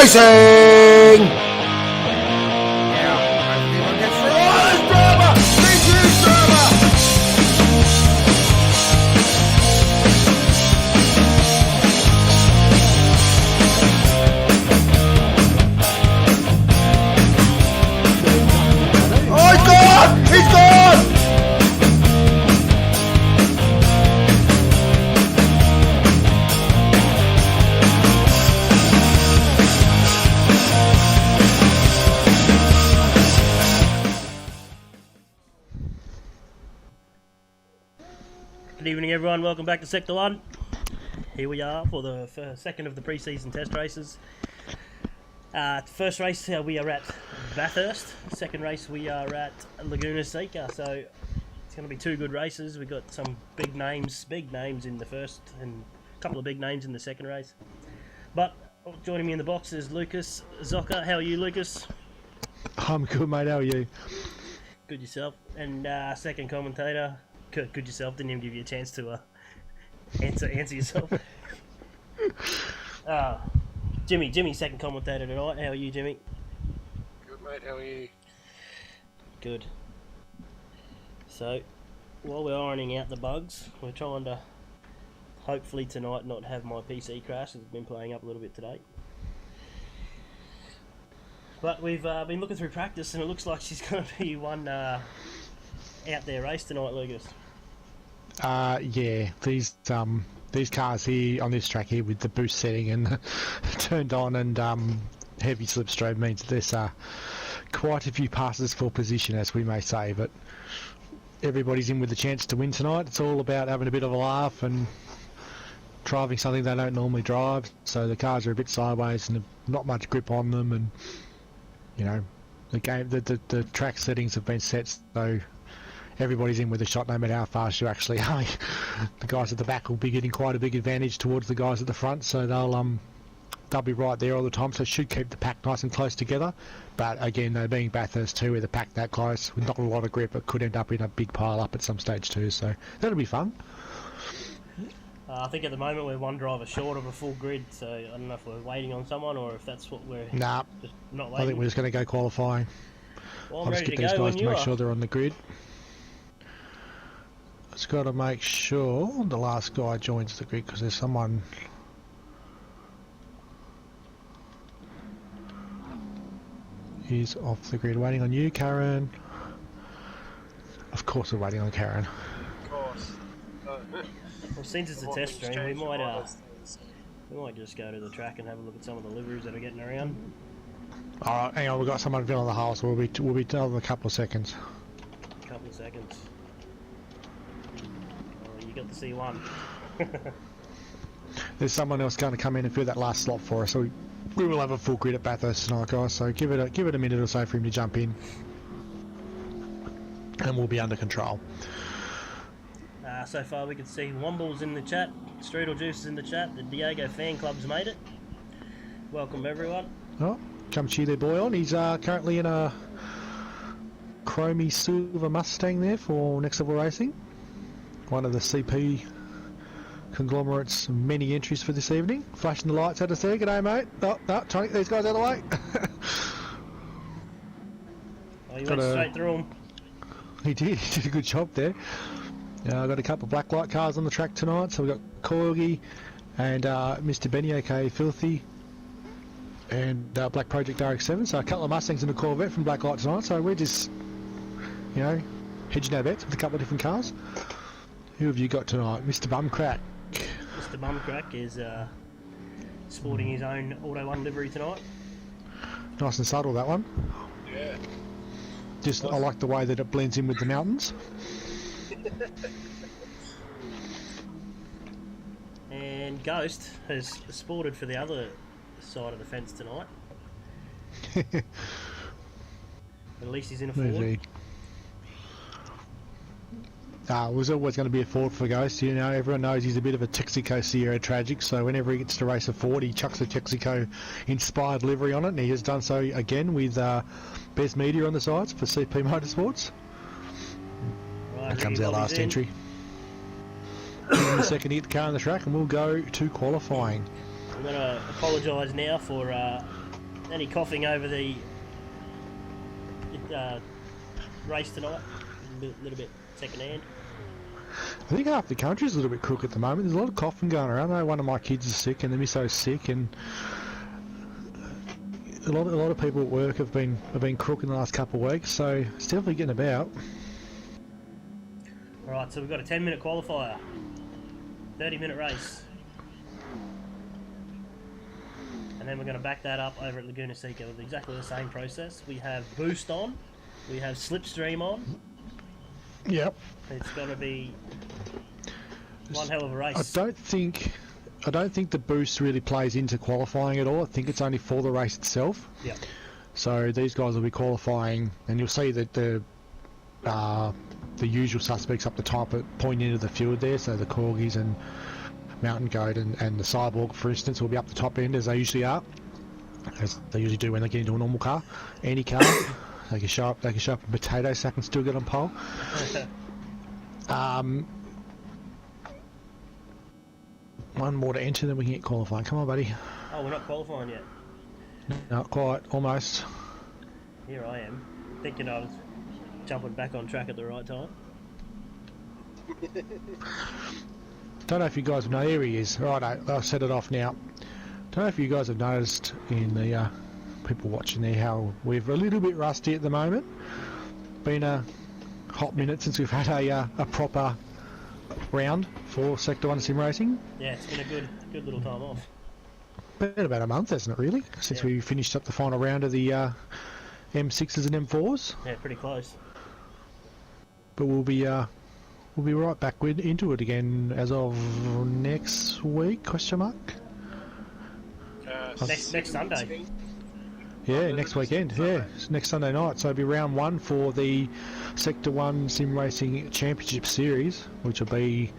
Racing! Good evening, everyone. Welcome back to Sector 1. Here we are for the second of the pre-season test races. First race we are at Bathurst. Second race we are at Laguna Seca. So it's going to be two good races. We've got some big names in the first and a couple of big names in the second race. But joining me in the box is Lucas Zocca. How are you, Lucas? I'm good, mate. How are you? Good yourself. And second commentator. Good yourself. Didn't even give you a chance to answer yourself. Jimmy, second commentator tonight. How are you, Jimmy? Good, mate. How are you? Good. So, while we're ironing out the bugs, we're trying to hopefully tonight not have my PC crash. It's been playing up a little bit today. But we've been looking through practice, and it looks like she's going to be one out there race tonight, Lucas. Yeah, these cars here on this track here with the boost setting and turned on and heavy slipstream means there's quite a few passes for position, as we may say, but everybody's in with a chance to win tonight. It's all about having a bit of a laugh and driving something they don't normally drive, so the cars are a bit sideways and not much grip on them, and you know, the track settings have been set so everybody's in with a shot no matter how fast you actually are. The guys at the back will be getting quite a big advantage towards the guys at the front, so they'll be right there all the time, so it should keep the pack nice and close together. But again, though, being Bathurst too, with the pack that close, with not a lot of grip, it could end up in a big pile up at some stage too, so that'll be fun. I think at the moment we're one driver short of a full grid, so I don't know if we're waiting on someone or if that's what we're just not waiting. I think we're just going to go qualifying. Well, I'll just get these guys to make sure they're on the grid. Just got to make sure the last guy joins the grid because there's someone. He's off the grid. Waiting on you, Karen. Of course, we're waiting on Karen. Of course. Well, since it's a test stream, we might just go to the track and have a look at some of the liveries that are getting around. All right, hang on. We've got someone on the hull, so we'll be done in a couple of seconds. Couple of seconds. Oh, you got the C1. There's someone else going to come in and fill that last slot for us, so we will have a full grid at Bathurst tonight, guys. So give it a minute or so for him to jump in, and we'll be under control. So far we can see Womble's in the chat, Strudel Juice is in the chat, the Diego fan club's made it. Welcome everyone. Oh, come cheer their boy on. He's currently in a chromey silver Mustang there for Next Level Racing. One of the CP conglomerate's many entries for this evening. Flashing the lights at us there. G'day, mate. Oh, trying to get these guys out of the way. Oh, you went straight through them. He did a good job there. I've got a couple of black light cars on the track tonight, so we've got Corgi and Mr. Benny, aka Filthy, and Black Project RX-7, so a couple of Mustangs and a Corvette from Black Light tonight, so we're just, you know, hedging our bets with a couple of different cars. Who have you got tonight? Mr. Bumcrack. Mr. Bumcrack is sporting his own Auto 1 livery tonight. Nice and subtle, that one. Yeah. Just, I like the way that it blends in with the mountains. And Ghost has sported for the other side of the fence tonight. At least he's in a Ford. It was always going to be a Ford for Ghost. You know, everyone knows he's a bit of a Texaco Sierra tragic, so whenever he gets to race a Ford, he chucks a Texaco inspired livery on it, and he has done so again with Best Media on the sides for CP Motorsports. Right, That comes our last entry. In a second, hit the car on the track, and we'll go to qualifying. I'm going to apologise now for Any coughing over the race tonight? A little bit second hand. I think half the country's a little bit crook at the moment. There's a lot of coughing going around. I know one of my kids is sick, and the misso's sick, and a lot of people at work have been crook in the last couple of weeks. So it's definitely getting about. All right, so we've got a 10-minute qualifier, 30-minute race, and then we're going to back that up over at Laguna Seca with exactly the same process. We have boost on, we have slipstream on. Yep. It's going to be one hell of a race. I don't think the boost really plays into qualifying at all. I think it's only for the race itself. Yep. So these guys will be qualifying, and you'll see that the usual suspects up the top pointing into the field there. So the corgis and mountain goat and the cyborg, for instance, will be up the top end as they usually are, as they usually do when they get into a normal car, any car. They can show up in potato sack and still get on pole. One more to enter, then we can get qualifying. Come on, buddy. Oh, we're not qualifying yet. Not quite, almost. Here I am, thinking I was jumping back on track at the right time. Don't know if you guys know, here he is. Right, I'll set it off now. Don't know if you guys have noticed in the people watching there how we're a little bit rusty at the moment. Been a hot minute since we've had a proper round for Sector 1 sim racing. Yeah, it's been a good little time off. Been about a month, hasn't it, really? Since we finished up the final round of the M6s and M4s. Yeah, pretty close. But we'll be right back into it again as of next week? Question mark. Next Sunday. Yeah, next weekend. Yeah, it's next Sunday night. So it'll be round one for the Sector 1 Sim Racing Championship Series, which will be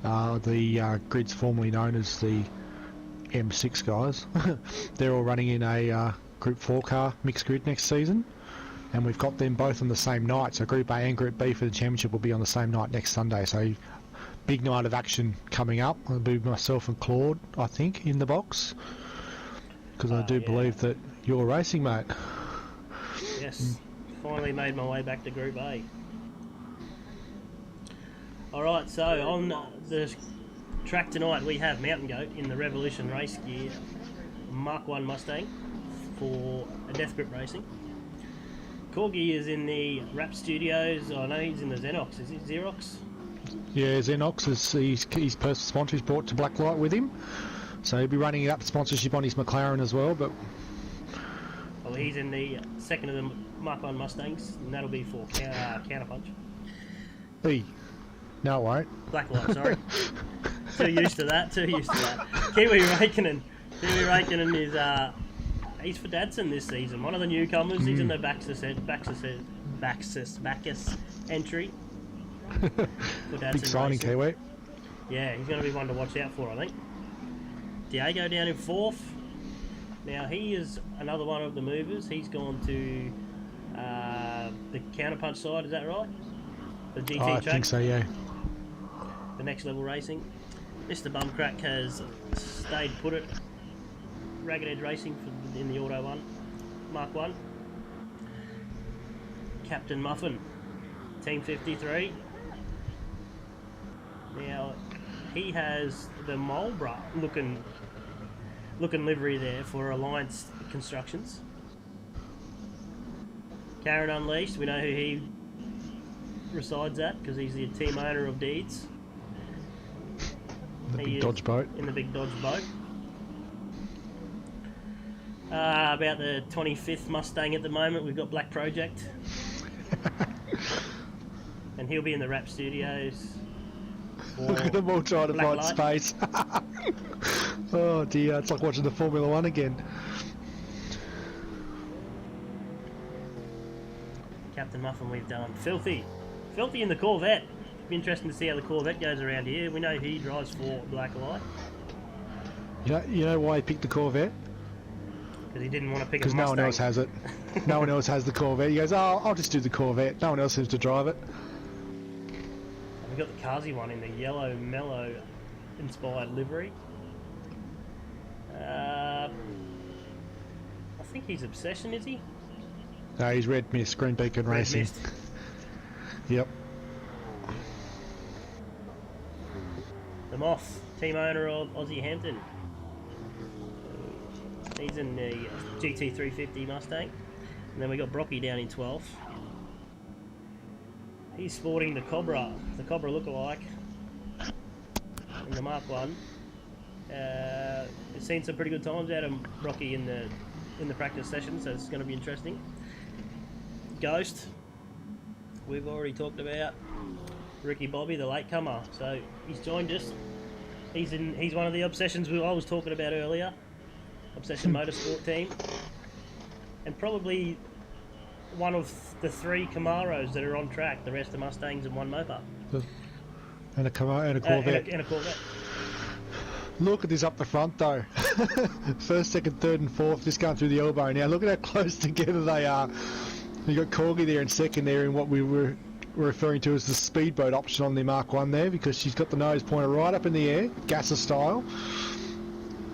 the grids formerly known as the M6 guys. They're all running in a Group 4 car mixed grid next season, and we've got them both on the same night. So Group A and Group B for the championship will be on the same night next Sunday. So big night of action coming up. It'll be myself and Claude, I think, in the box, because I do believe that you're racing, mate. Yes, finally made my way back to Group A. Alright, so on the track tonight we have Mountain Goat in the Revolution race gear Mark 1 Mustang for a Death Grip Racing. Corgi is in the Rap Studios. I know he's in the Xenox. Is it Xerox? Yeah, Xenox is his personal sponsor he's brought to Blacklight with him. So he'll be running up sponsorship on his McLaren as well. But well, he's in the second of the Mark 1 Mustangs, and that'll be for Counterpunch. Hey, no it won't. Blacklight, sorry. Too used to that. Kiwi Raikkonen is he's for Dadson this season. One of the newcomers. He's in the Bacchus entry. For Dadson Big signing, Racing. Kiwi. Yeah, he's going to be one to watch out for, I think. Diego down in fourth. Now he is another one of the movers. He's gone to the Counterpunch side. Is that right? The GT track. I think so. Yeah. The Next Level Racing. Mr. Bumcrack has stayed put at Ragged Edge Racing in the Auto 1, Mark 1. Captain Muffin, Team 53. Now, he has the Marlborough looking livery there for Alliance Constructions. Karen Unleashed, we know who he resides at because he's the team owner of Deeds. The big Dodge boat. In the big Dodge boat. About the 25th Mustang at the moment, we've got Black Project. And he'll be in the Rap Studios. Look at them all trying to find space. Oh dear, it's like watching the Formula 1 again. Captain Muffin we've done. Filthy in the Corvette. Be interesting to see how the Corvette goes around here. We know he drives for Blacklight. You know why he picked the Corvette? Because he didn't want to pick a Mustang. Because no one else has it. No one else has the Corvette. He goes, oh, I'll just do the Corvette. No one else seems to drive it. We've got the Kazi one in the yellow mellow inspired livery. I think he's Obsession, is he? No, he's Red Mist, Green Beacon Red Racing. Mist. Yep. The Moth, team owner of Aussie Hampton. He's in the GT350 Mustang. And then we got Brocky down in 12th. He's sporting the Cobra lookalike in the Mark 1. We've seen some pretty good times out of Brocky in the practice session, so it's going to be interesting. Ghost, we've already talked about. Ricky Bobby, the latecomer, so he's joined us. He's one of the Obsessions I was talking about earlier. Obsession Motorsport team, and probably one of the 3 Camaros that are on track. The rest are Mustangs and 1 Mopar. And a Corvette. And a Corvette. Look at this up the front though. First, second, third and fourth just going through the elbow. Now look at how close together they are. You got Corgi there in second there in what we were referring to as the speedboat option on the Mark 1 there, because she's got the nose pointer right up in the air, gasser style.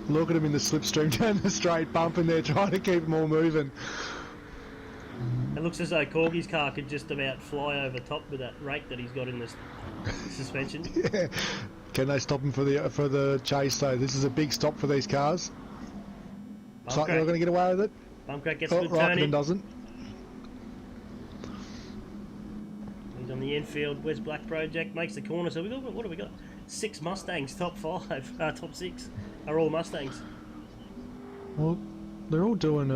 Look at him in the slipstream down the straight, bumping there, trying to keep them all moving. It looks as though Corgi's car could just about fly over top with that rake that he's got in the suspension. Yeah. Can they stop him for the chase though? This is a big stop for these cars. Looks like they're going to get away with it. Bumcrack gets a good turn Raikkonen in. doesn't. He's on the infield. Where's Black Project? Makes the corner. So what have we got? 6 Mustangs, top 5, top 6 are all Mustangs. Well, they're all doing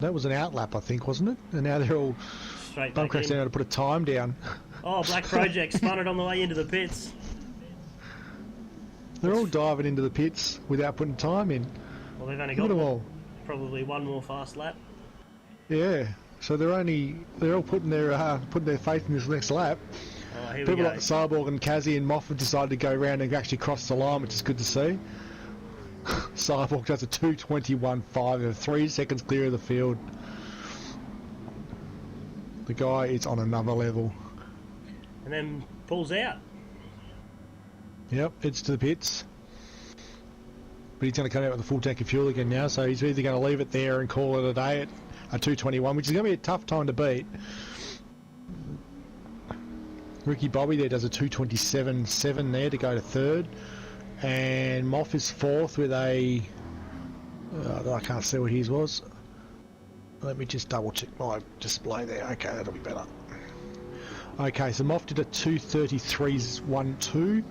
that was an outlap, I think, wasn't it? And now they're all Straight back Bumcrack's in. now to put a time down. Oh, Black Project spun it on the way into the pits. They're all diving into the pits without putting time in. Well, they've only Look at them got all. probably 1 more fast lap. Yeah. So they're all putting their faith in this next lap. Oh, here we People go. like Cyborg and Kazzy and Moff have decided to go around and actually cross the line, which is good to see. Cyborg does a 2:21.5, 3 seconds clear of the field. The guy is on another level. And then pulls out. Yep, it's to the pits. But he's going to come out with a full tank of fuel again now, so he's either going to leave it there and call it a day at a 2:21, which is going to be a tough time to beat. Ricky Bobby there does a 2:27.7 there to go to 3rd. And Moff is 4th with a... I can't see what his was. Let me just double check my display there. Okay, that'll be better. Okay, so Moff did a 2:33.12.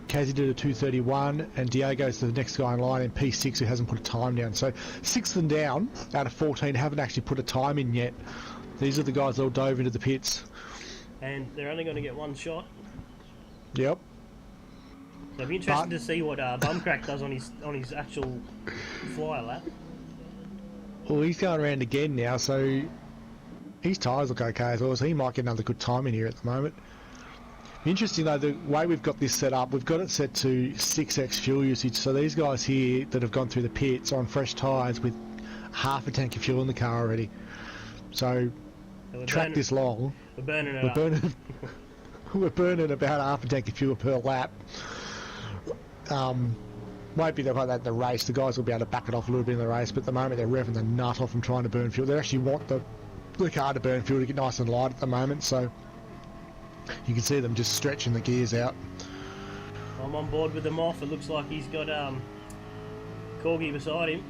Kazzy did a 2:31, and Diego's the next guy in line in P6 who hasn't put a time down. So 6th and down out of 14 haven't actually put a time in yet. These are the guys that all dove into the pits. And they're only going to get 1 shot. Yep. So it'll be interesting to see what Bumcrack does on his actual flyer lap. Well, he's going around again now, so his tyres look okay as well, so he might get another good time in here at the moment. Interesting though, the way we've got this set up, we've got it set to 6x fuel usage, so these guys here that have gone through the pits are on fresh tyres with half a tank of fuel in the car already. So track this long, we're burning it up. We're burning about half a tank of fuel per lap. Won't be like that in the race. The guys will be able to back it off a little bit in the race, but at the moment they're revving the nut off and trying to burn fuel. They actually want the car to burn fuel to get nice and light at the moment, so you can see them just stretching the gears out. I'm on board with them off. It looks like he's got Corgi beside him.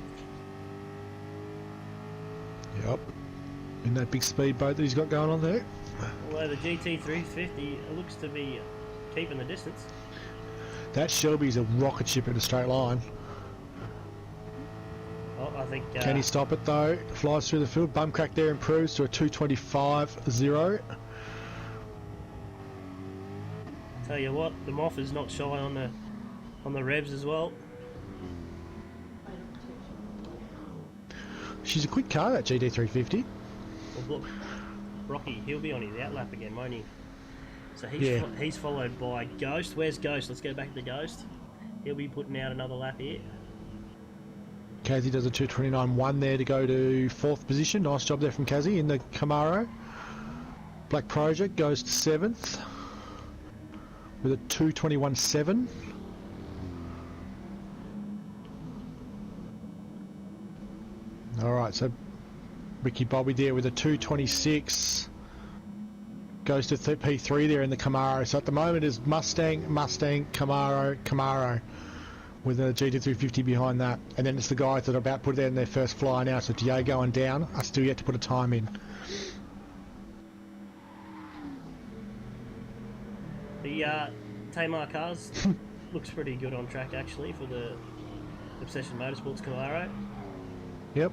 Yep. In that big speedboat that he's got going on there. Although the GT350 looks to be keeping the distance. That Shelby's a rocket ship in a straight line. Oh, I think... Can he stop it though? Flies through the field. Bumcrack there improves to a 2:25.0. Tell you what, the Moff is not shy on the revs as well. She's a quick car, that GT350. Well, look, Rocky, he'll be on his outlap again, won't he? So he's followed by Ghost. Where's Ghost? Let's go back to Ghost. He'll be putting out another lap here. Kazzy does a 2:29.1 there to go to 4th position. Nice job there from Kazzy in the Camaro. Black Project goes to 7th with a 2:21.7. All right, so Ricky Bobby there with a 226. Goes to P3 there in the Camaro. So at the moment is Mustang, Camaro with a GT350 behind that. And then it's the guys that are about to put it in their first fly now. So Diego and Down are still yet to put a time in. The Tamar cars looks pretty good on track actually for the Obsession Motorsports Camaro. Yep.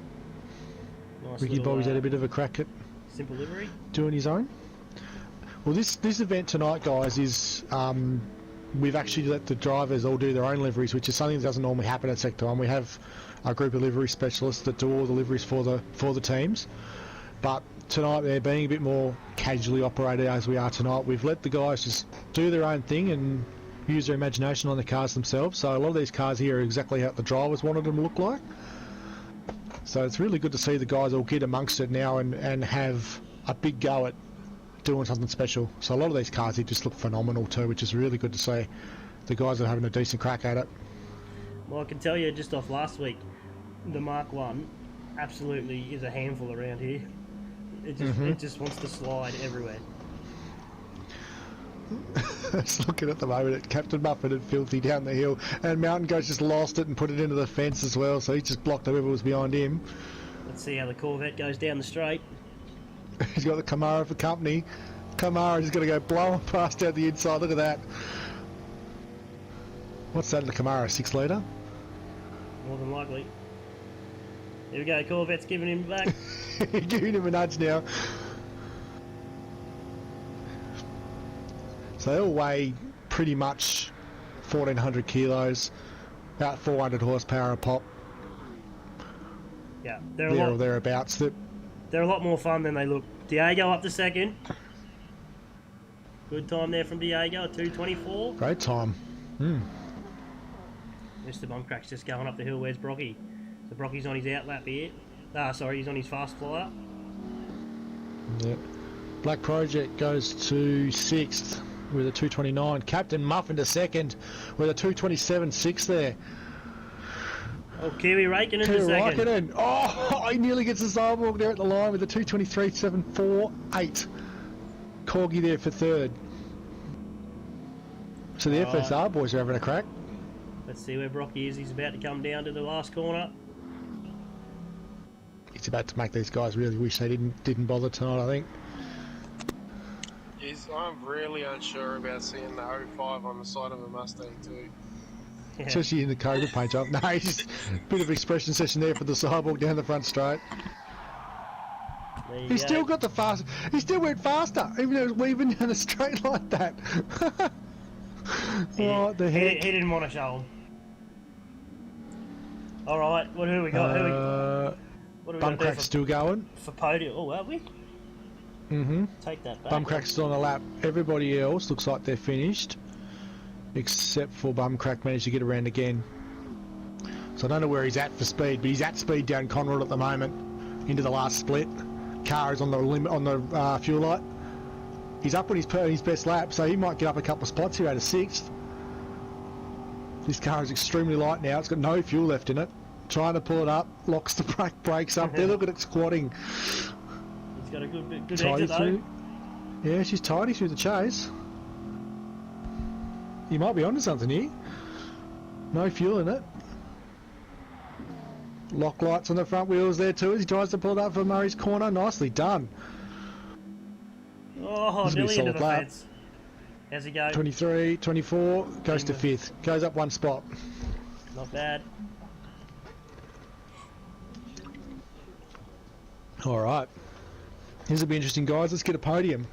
Nice Ricky little, Bobby's had a bit of a crack at simple livery. doing his own. Well, this event tonight, guys, is we've actually let the drivers all do their own liveries, which is something that doesn't normally happen at Sector 1. We have a group of livery specialists that do all the liveries for the teams. But tonight they're being a bit more casually operated as we are tonight. We've let the guys just do their own thing and use their imagination on the cars themselves. So a lot of these cars here are exactly how the drivers wanted them to look like. So it's really good to see the guys all get amongst it now and have a big go at doing something special. So a lot of these cars here just look phenomenal too, which is really good to see. The guys are having a decent crack at it. Well, I can tell you just off last week, the Mark 1 absolutely is a handful around here. It just wants to slide everywhere. Just looking at the moment at Captain Muffin and Filthy down the hill, and Mountain Goat's just lost it and put it into the fence as well, so he just blocked whoever was behind him. Let's see how the Corvette goes down the straight. He's got the Camaro for company. Camaro just going to go blowing past out the inside. Look at that. What's that in the Camaro? 6 litre? More than likely. Here we go, Corvette's giving him back. Giving him a nudge now. So they all weigh pretty much 1,400 kilos, about 400 horsepower a pop. Yeah, There or thereabouts. They're a lot more fun than they look. Diego up to second. Good time there from Diego, 2:24. Great time. Mr. Bumcrack's just going up the hill. Where's Brocky? So Brocky's on his out lap here. Sorry, he's on his fast flyer. Yep. Black Project goes to 6th with a 229. Captain Muffin to 2nd with a 227.6 there. Oh, Kiwi Raikkonen Kiwi to second. Raikkonen. Oh, he nearly gets the sidewalk there at the line with a 223.748. Corgi there for 3rd. So the FSR boys are having a crack. Let's see where Brocky is. He's about to come down to the last corner. It's about to make these guys really wish they didn't bother tonight, I think. I'm really unsure about seeing the 05 on the side of a Mustang too. Yeah. Especially in the Cobra paint job. No, he's just a bit of expression session there for the sidewalk down the front straight. He still got the fast. He still went faster, even though it was weaving down the straight like that. What the heck? He didn't want to show him. All right, who do we got? What do we got to do Bumcrack's still going. for podium? Oh, have we? Take that back. Bumcrack's still on the lap. Everybody else looks like they're finished, except for Bumcrack managed to get around again. So I don't know where he's at for speed, but he's at speed down Conrad at the moment, into the last split. Car is on the limit on the fuel light. He's up on his best lap, so he might get up a couple of spots here out of 6th. This car is extremely light now. It's got no fuel left in it. Trying to pull it up, locks the brakes up there. Look at it squatting. He's got a good Tidy exit though. through. Yeah, she's tidy through the chase. You might be onto something here. No fuel in it. Lock lights on the front wheels there too as he tries to pull it up for Murray's corner. Nicely done. Oh, This will be a nearly into solid the lap. fence. How's he go? 23, 24, goes to 5th. Goes up 1 spot. Not bad. Alright. This will be interesting, guys. Let's get a podium.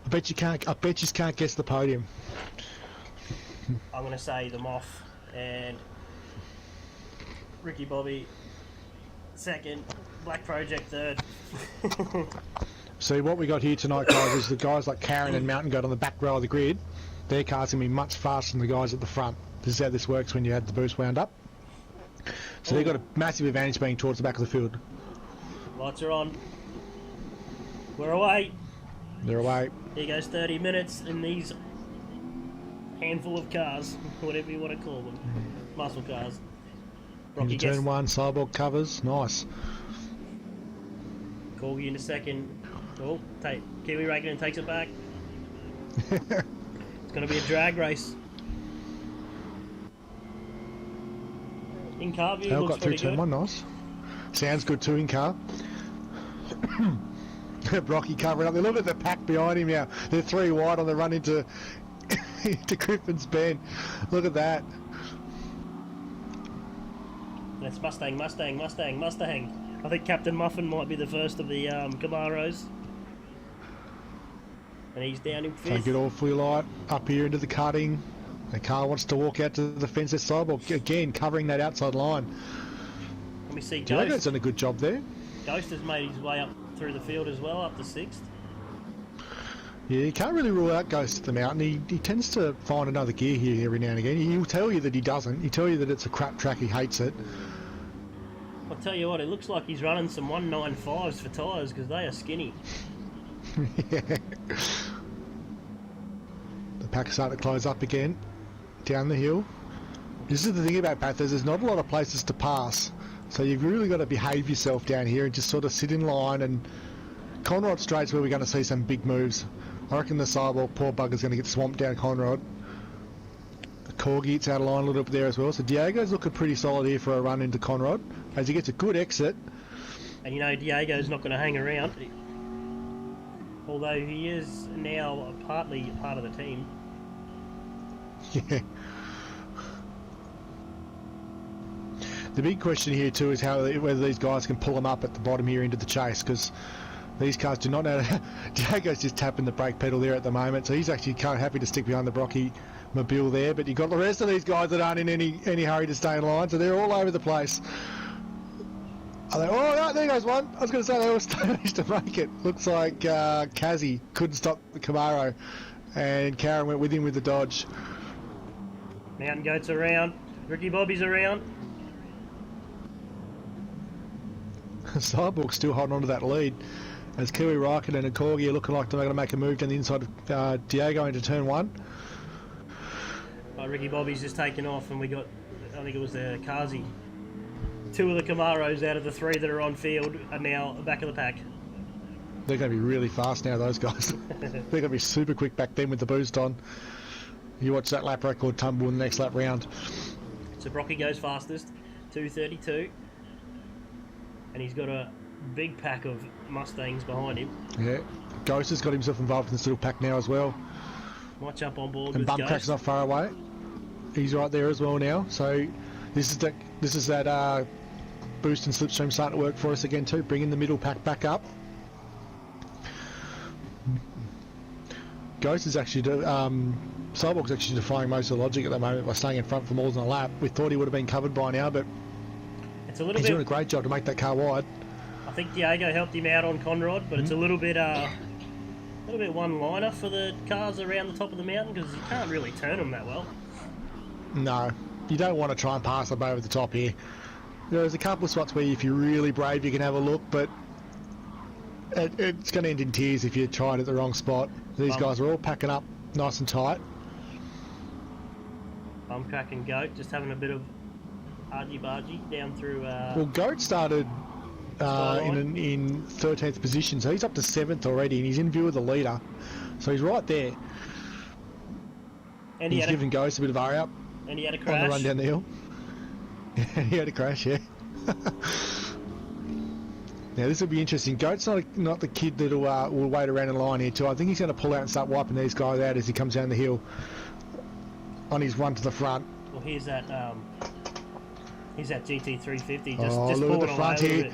I bet you can't guess the podium. I'm going to say them off. And Ricky Bobby, 2nd. Black Project, 3rd. See, what we got here tonight, guys, is the guys like Karen and Mountain Goat on the back row of the grid. Their cars going to be much faster than the guys at the front. This is how this works when you had the boost wound up. So they've got a massive advantage being towards the back of the field. Lights are on. We're away. They're away. Here goes 30 minutes in these handful of cars, whatever you want to call them. Muscle cars. Rocky Into gets turn 1, Cyborg covers. Nice. Corgi in a second. Oh, Kiwi Raikkonen takes it back. It's going to be a drag race. In car view, They all looks got through pretty turn good. 1, nice. Sounds good too in car. Rocky covering up. They look at the pack behind him now. They're 3 wide on the run into into Griffin's Bend. Look at that. That's Mustang. I think Captain Muffin might be the first of the Camaros. And he's down in 5th. Take it awfully light up here into the cutting. The car wants to walk out to the fence. There's Cyborg again covering that outside line. Let me see Diego's Ghost. done a good job there. Ghost has made his way up through the field as well, up to 6th. Yeah, you can't really rule out Ghost at the mountain. He tends to find another gear here every now and again. He'll tell you that he doesn't. He'll tell you that it's a crap track, he hates it. I'll tell you what, it looks like he's running some 195s for tyres because they are skinny. Yeah. The pack's starting to close up again, down the hill. This is the thing about Bathurst, there's not a lot of places to pass. So you've really got to behave yourself down here and just sort of sit in line, and Conrod Straight's where we're going to see some big moves. I reckon the Cyborg, poor bugger's going to get swamped down Conrod. The Corgi, it's out of line a little bit there as well. So Diego's looking pretty solid here for a run into Conrod, as he gets a good exit. And you know, Diego's not going to hang around. Although he is now partly part of the team. Yeah. The big question here too is whether these guys can pull them up at the bottom here into the chase, because these cars do not know how to... Diego's just tapping the brake pedal there at the moment, so he's actually kind of happy to stick behind the Brocky Mobile there, but you've got the rest of these guys that aren't in any hurry to stay in line, so they're all over the place. Oh, no, there goes one. I was going to say they all managed to make it. Looks like Kazi couldn't stop the Camaro, and Karen went with him with the Dodge. Mountain Goat's around. Ricky Bobby's around. Cyborg's still holding on to that lead, as Kiwi Raikkonen and Corgi are looking like they're going to make a move down the inside of Diego into turn 1. Ricky Bobby's just taken off, and we got, I think it was the Kazi. 2 of the Camaros out of the 3 that are on field are now back of the pack. They're going to be really fast now, those guys. They're going to be super quick back then with the boost on. You watch that lap record tumble in the next lap round. So Brocky goes fastest, 2:32. And he's got a big pack of Mustangs behind him. Yeah, Ghost has got himself involved in this little pack now as well. Might jump on board And with Bumcrack's Ghost. not far away. He's right there as well now. So this is that boost and slipstream starting to work for us again too, bringing the middle pack back up. Ghost is actually Cyborg's actually defying most of the logic at the moment by staying in front for more than a lap. We thought he would have been covered by now, but It's a little he's bit. doing a great job to make that car wide. I think Diego helped him out on Conrod, but it's a little bit one-liner for the cars around the top of the mountain because you can't really turn them that well. No, you don't want to try and pass them over the top here. There's a couple of spots where if you're really brave you can have a look, but it's going to end in tears if you try it at the wrong spot. These guys are all packing up nice and tight. Bumcrack and Goat just having a bit of argy-bargy down through... Well, Goat started in 13th position, so he's up to 7th already, and he's in view of the leader. So he's right there. and He's giving Ghost a bit of hurry up and he had a on crash. the run down the hill. He had a crash, yeah. Now this will be interesting. Goat's not the kid that will wait around in line here too. I think he's going to pull out and start wiping these guys out as he comes down the hill on his run to the front. Well, here's that GT350 just Look at pulling the away front a little here. bit.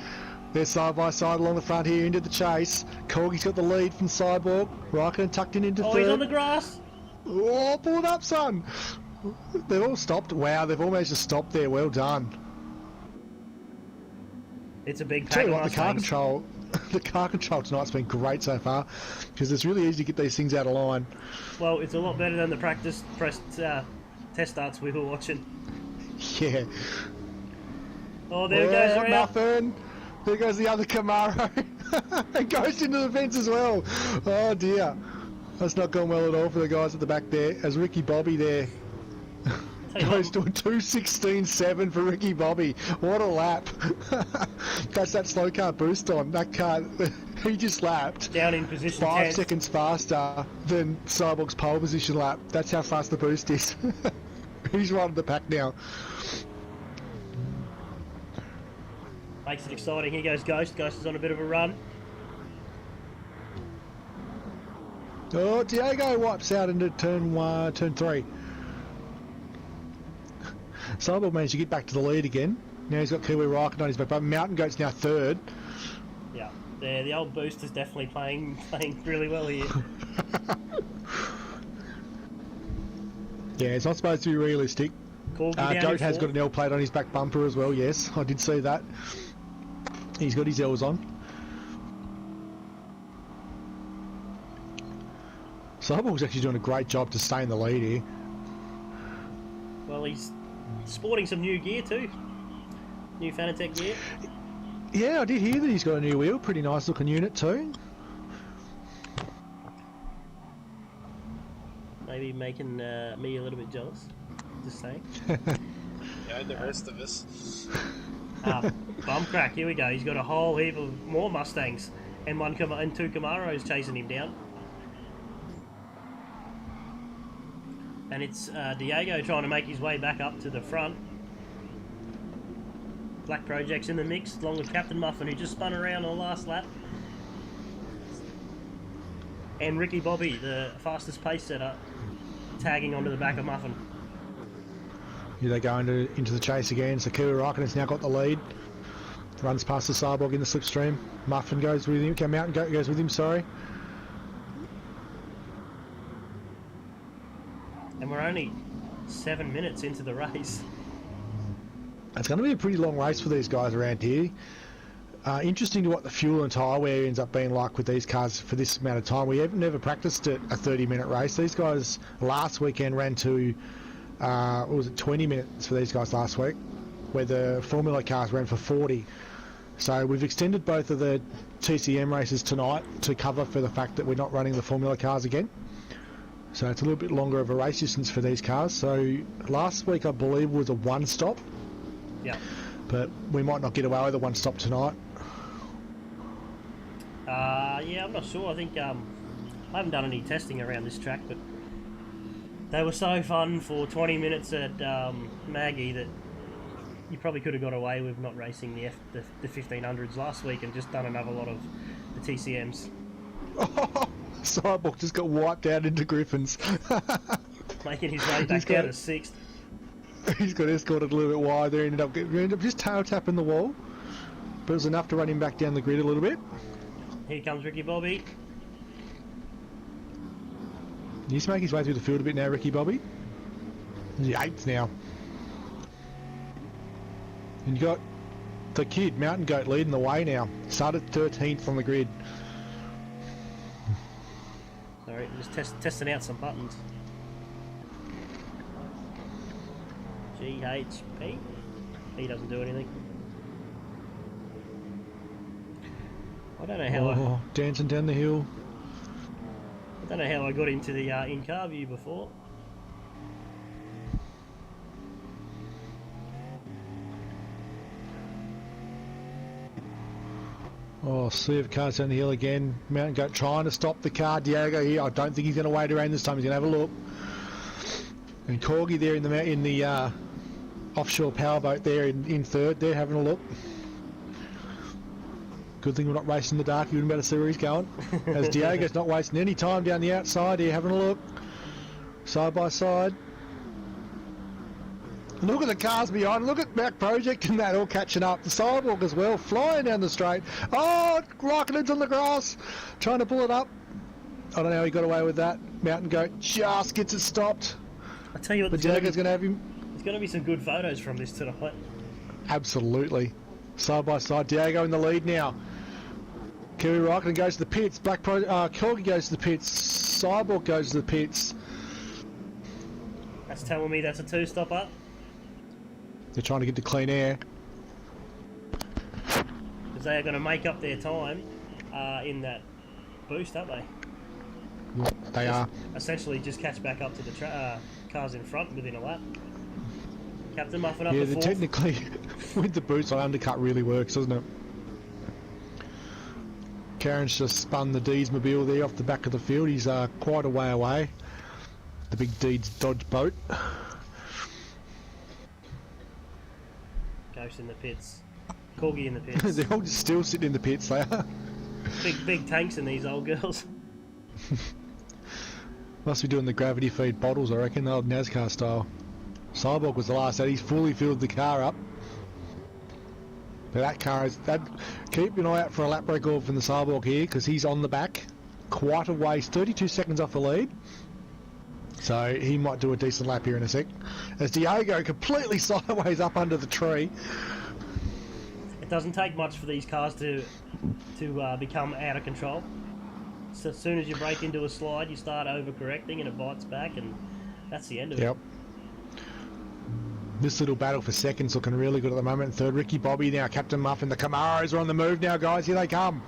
They're side by side along the front here into the chase. Corgi's got the lead from Cyborg. Raikkonen tucked in into Oh, third. he's on the grass. Oh, pull it up, son. They've all stopped. Wow, they've all managed to stop there. Well done. It's a big Tell pack you of what, the car Mustangs. control, the car control tonight's been great so far, because it's really easy to get these things out of line. Well, it's a lot better than the test starts we were watching. Yeah. Oh, there it goes around. Nothing. There goes the other Camaro. It goes into the fence as well. Oh dear. That's not gone well at all for the guys at the back there. As Ricky Bobby there Tell you Goes what, to a 2:16.7 for Ricky Bobby. What a lap. That's that slow car boost on. That car, he just lapped down in position 5 10. seconds faster than Cyborg's pole position lap. That's how fast the boost is. He's right at the pack now. Makes it exciting. Here goes Ghost. Ghost is on a bit of a run. Oh, Diego wipes out into turn 3. Cyborg managed to get back to the lead again. Now he's got Kiwi Raikkonen on his back, but Mountain Goat's now 3rd. Yeah, the old boost is definitely playing really well here. Yeah, it's not supposed to be realistic. Corgi down in Goat has got fourth. an L plate on his back bumper as well, yes. I did see that. He's got his L's on. Cyborg's actually doing a great job to stay in the lead here. Well, he's sporting some new gear too. New Fanatec gear. Yeah, I did hear that he's got a new wheel. Pretty nice looking unit too. Maybe making me a little bit jealous. Just saying. Yeah, and the rest of us. Bum crack, here we go. He's got a whole heap of more Mustangs and two Camaros chasing him down. And it's Diego trying to make his way back up to the front. Black Project's in the mix, along with Captain Muffin, who just spun around on the last lap. And Ricky Bobby, the fastest pace setter, tagging onto the back of Muffin. Here they go into the chase again. So Kiwi Raikkonen's now got the lead. Runs past the Cyborg in the slipstream. Muffin goes with him. Mountain Goat goes with him, sorry. And we're only 7 minutes into the race. It's going to be a pretty long race for these guys around here. Interesting to what the fuel and tyre wear ends up being like with these cars for this amount of time. We have never practiced at a 30-minute race. These guys last weekend ran to, what was it, 20 minutes for these guys last week, where the Formula cars ran for 40. So we've extended both of the TCM races tonight to cover for the fact that we're not running the Formula cars again. So it's a little bit longer of a race distance for these cars. So last week I believe was a one stop. Yeah. But we might not get away with a one stop tonight. Yeah, I'm not sure. I think I haven't done any testing around this track, but they were so fun for 20 minutes at Maggie that you probably could have got away with not racing the 1500s last week and just done another lot of the TCMs. Cyborg just got wiped out into Griffins. Making his way back down to 6th. He's got escorted a little bit wide there, ended up just tail tapping the wall. But it was enough to run him back down the grid a little bit. Here comes Ricky Bobby. He's making his way through the field a bit now, Ricky Bobby. He's 8th now. And you got the kid, Mountain Goat, leading the way now. Started 13th on the grid. Sorry, just testing out some buttons. GHP. He doesn't do anything. I don't know how dancing down the hill. I don't know how I got into the in-car view before. Sea of cars down the hill again. Mountain Goat trying to stop the car. Diego here. I don't think he's going to wait around this time. He's going to have a look. And Corgi there in the offshore powerboat there in 3rd. They're having a look. Good thing we're not racing in the dark. You wouldn't be able to see where he's going. As Diego's not wasting any time down the outside here, having a look. Side by side. Look at the cars behind. Look at Black Project and that all catching up. The Cyborg as well, flying down the straight. Oh, Rocketing's on the grass, trying to pull it up. I don't know how he got away with that. Mountain Goat just gets it stopped. I tell you what, But Diego's going to have him. There's going to be some good photos from this tonight. Absolutely. Side by side. Diego in the lead now. Kiwi Raikkonen goes to the pits. Corgi goes to the pits. Cyborg goes to the pits. That's telling me that's a two-stopper. They're trying to get to clean air. Because they are going to make up their time in that boost, aren't they? They are. Essentially just catch back up to the cars in front within a lap. Captain Muffin up Yeah, the fourth. technically, with the boots, on undercut really works, doesn't it? Karen's just spun the Deedsmobile there off the back of the field. He's quite a way away. The big Deeds Dodge boat. Ghost in the pits. Corgi in the pits. They're all just still sitting in the pits, they are. big tanks in these old girls. Must be doing the gravity feed bottles, I reckon, the old NASCAR style. Cyborg was the last out. He's fully filled the car up. But that car is... keep an eye out for a lap record from the Cyborg here, because he's on the back. Quite a ways, 32 seconds off the lead. So he might do a decent lap here in a sec. As Diego completely sideways up under the tree. It doesn't take much for these cars to become out of control. So as soon as you break into a slide, you start overcorrecting and it bites back, and that's the end of it. Yep. This little battle for seconds looking really good at the moment. Third, Ricky Bobby now, Captain Muffin. The Camaros are on the move now, guys. Here they come.